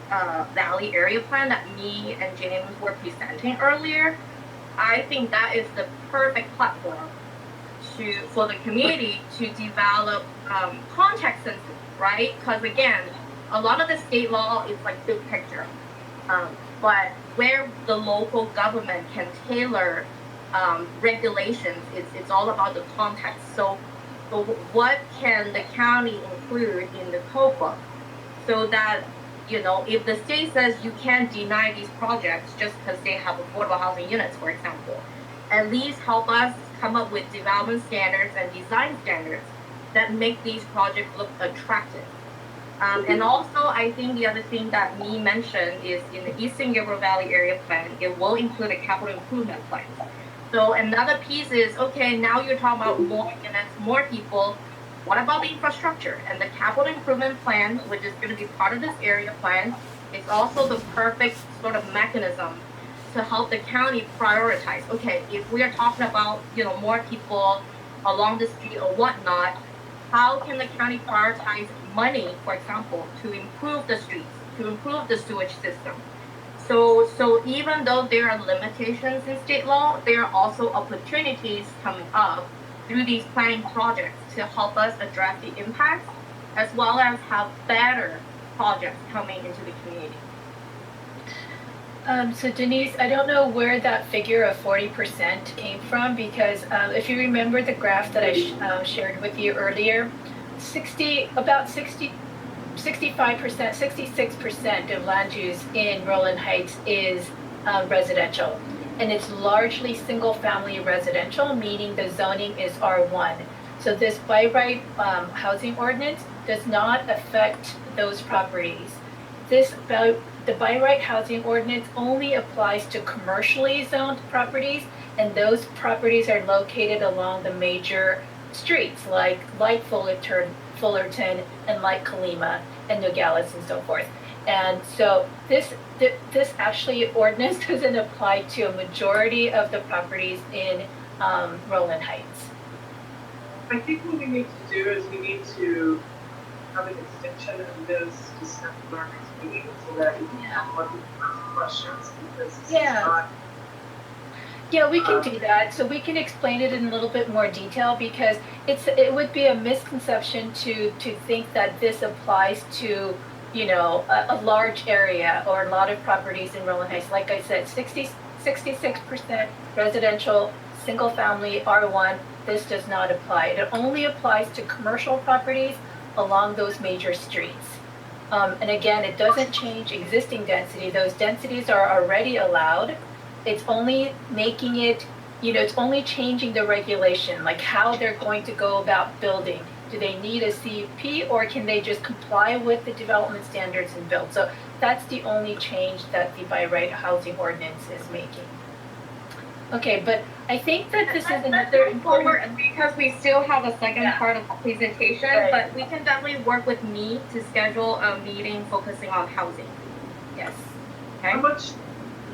Valley area plan that me and James were presenting earlier, I think that is the perfect platform for the community to develop context sensitive, right? Because again, a lot of the state law is like big picture, but where the local government can tailor regulations, it's all about the context. So what can the county include in the code book so that, you know, if the state says you can't deny these projects just because they have affordable housing units, for example, at least help us come up with development standards and design standards that make these projects look attractive. And also, I think the other thing that me mentioned is in the Eastern Gabriel Valley area plan, it will include a capital improvement plan. So another piece is, okay, now you're talking about more units, more people. What about the infrastructure? And the capital improvement plan, which is going to be part of this area plan, is also the perfect sort of mechanism to help the county prioritize. Okay, if we are talking about, you know, more people along the street or whatnot, how can the county prioritize money, for example, to improve the streets, to improve the sewage system? So even though there are limitations in state law, there are also opportunities coming up through these planning projects to help us address the impacts, as well as have better projects coming into the community. So Denise, I don't know where that figure of 40% came from, because if you remember the graph that I shared with you earlier, 65%, 66% of land use in Rowland Heights is residential. And it's largely single-family residential, meaning the zoning is R1. So this by right housing ordinance does not affect those properties. The by right housing ordinance only applies to commercially zoned properties, and those properties are located along the major streets like Fullerton and like Colima and Nogales and so forth. And so this actually ordinance doesn't apply to a majority of the properties in Rowland Heights. I think what we need to do is we need to have an extension of this discussion at our next meeting so that we can have more questions, because this is not. Yeah, we can do that. So we can explain it in a little bit more detail, because it would be a misconception to think that this applies to, you know, a large area or a lot of properties in Rowland Heights. Like I said, 66% residential, single family, R1, this does not apply. It only applies to commercial properties along those major streets. And again, it doesn't change existing density. Those densities are already allowed. It's only making it, you know, it's only changing the regulation, like how they're going to go about building. Do they need a CUP, or can they just comply with the development standards and build? So that's the only change that the by right housing ordinance is making. Okay, but I think that this is another important, because we still have a second part of the presentation, right. But we can definitely work with me to schedule a meeting focusing on housing. Yes. Okay.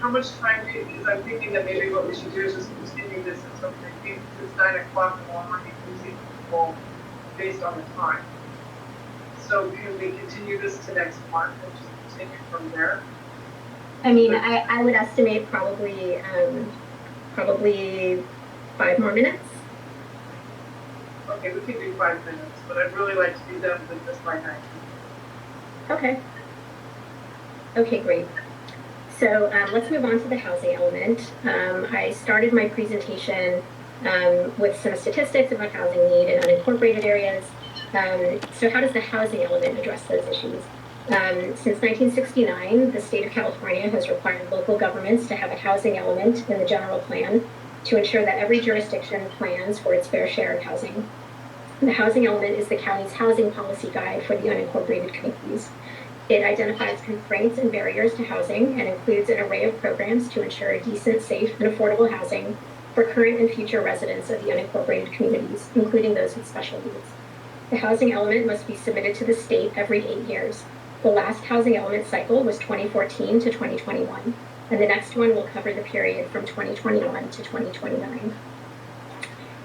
How much time do you, because I'm thinking that maybe what we should do is just continue this until it's 9 o'clock in the morning, using people based on the time. So can we continue this to next month and just continue from there? I mean, I would estimate probably 5 more minutes. Okay, we can do 5 minutes, but I'd really like to be done with this by 9. Okay. Okay, great. So let's move on to the housing element. I started my presentation with some statistics about housing need in unincorporated areas. So how does the housing element address those issues? Since 1969, the state of California has required local governments to have a housing element in the general plan to ensure that every jurisdiction plans for its fair share of housing. The housing element is the county's housing policy guide for the unincorporated communities. It identifies constraints and barriers to housing and includes an array of programs to ensure decent, safe, and affordable housing for current and future residents of the unincorporated communities, including those with special needs. The housing element must be submitted to the state every 8 years. The last housing element cycle was 2014 to 2021, and the next one will cover the period from 2021 to 2029.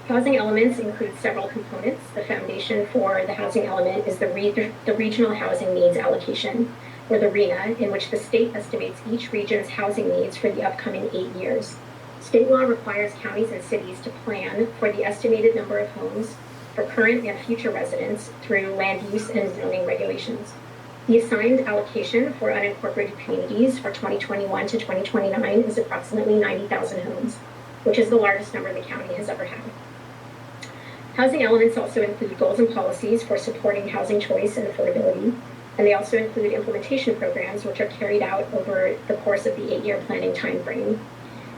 Housing elements include several components. The foundation for the housing element is the Regional Housing Needs Allocation, or the RHNA, in which the state estimates each region's housing needs for the upcoming 8 years. State law requires counties and cities to plan for the estimated number of homes for current and future residents through land use and zoning regulations. The assigned allocation for unincorporated communities for 2021 to 2029 is approximately 90,000 homes, which is the largest number the county has ever had. Housing elements also include goals and policies for supporting housing choice and affordability, and they also include implementation programs which are carried out over the course of the 8-year planning timeframe.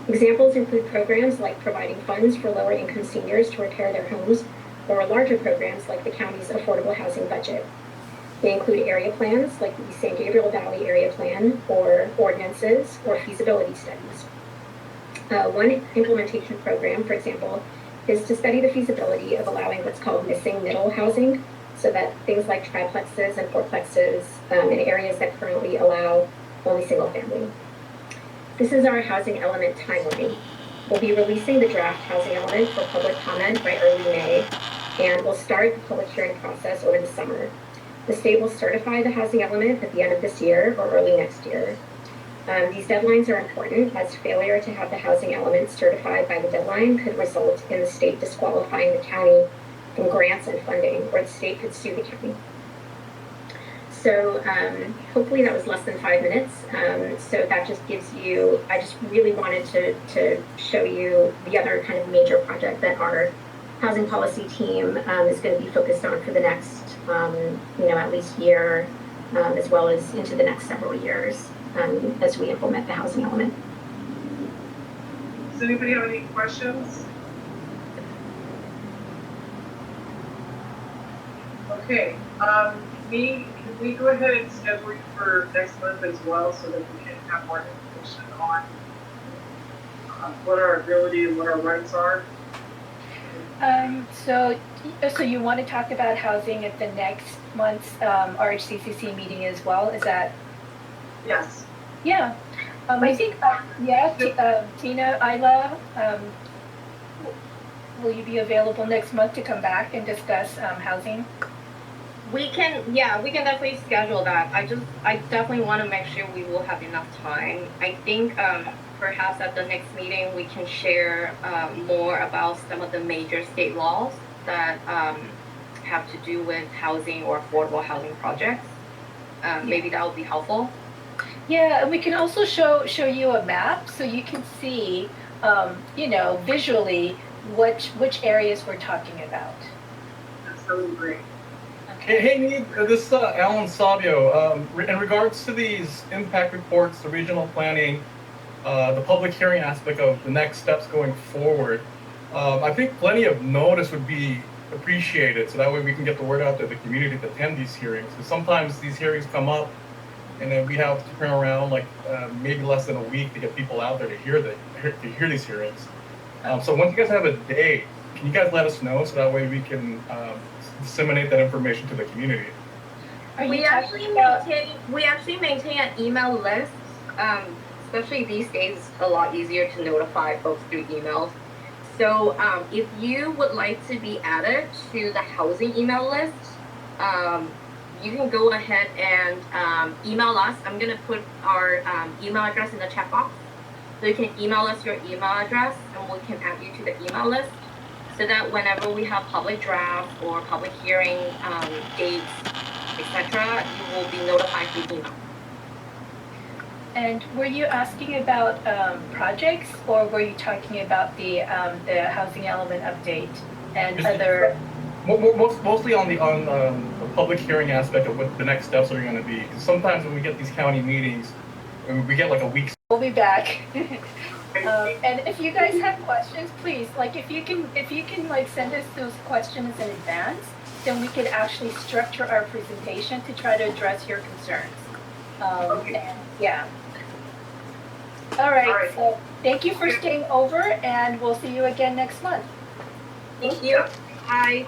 Examples include programs like providing funds for lower income seniors to repair their homes, or larger programs like the county's affordable housing budget. They include area plans like the San Gabriel Valley Area Plan, or ordinances, or feasibility studies. One implementation program, for example, is to study the feasibility of allowing what's called missing middle housing, so that things like triplexes and fourplexes in areas that currently allow only single family. This is our housing element timeline. We'll be releasing the draft housing element for public comment by early May, and we'll start the public hearing process over the summer. The state will certify the housing element at the end of this year or early next year. These deadlines are important, as failure to have the housing element certified by the deadline could result in the state disqualifying the county from grants and funding, or the state could sue the county. So hopefully that was less than 5 minutes. So that just gives you, I just really wanted to show you the other kind of major project that our housing policy team is going to be focused on for the next, at least year, as well as into the next several years as we implement the housing element. Does anybody have any questions? Okay, can we go ahead and schedule you for next month as well, so that we can have more information on what our ability and what our rights are? So you want to talk about housing at the next month's RHCCC meeting as well? Is that? Yes. Yeah. I think, Tina, Isla, will you be available next month to come back and discuss housing? We can definitely schedule that. I definitely want to make sure we will have enough time. I think perhaps at the next meeting we can share more about some of the major state laws that have to do with housing or affordable housing projects. Maybe that would be helpful. Yeah, and we can also show you a map so you can see, visually which areas we're talking about. That's really great. Hey, Neve, this is Alan Savio. In regards to these impact reports, the regional planning, the public hearing aspect of the next steps going forward, I think plenty of notice would be appreciated, so that way we can get the word out to the community to attend these hearings. Because sometimes these hearings come up, and then we have to turn around maybe less than a week to get people out there to hear these hearings. So once you guys have a date, can you guys let us know, so that way we can disseminate that information to the community? We actually maintain an email list. Especially these days, it's a lot easier to notify folks through emails. So if you would like to be added to the housing email list, you can go ahead and email us. I'm gonna put our email address in the chat box. So you can email us your email address, and we can add you to the email list, so that whenever we have public drafts or public hearing dates, etc., you will be notified through email. And were you asking about projects, or were you talking about the housing element update and other? Mostly on the public hearing aspect of what the next steps are going to be. Because sometimes when we get these county meetings, we get like a week. We'll be back. And if you guys have questions, please, if you can send us those questions in advance, then we can actually structure our presentation to try to address your concerns. All right. So thank you for staying over, and we'll see you again next month. Thank you. Bye.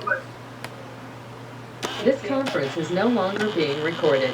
This conference is no longer being recorded.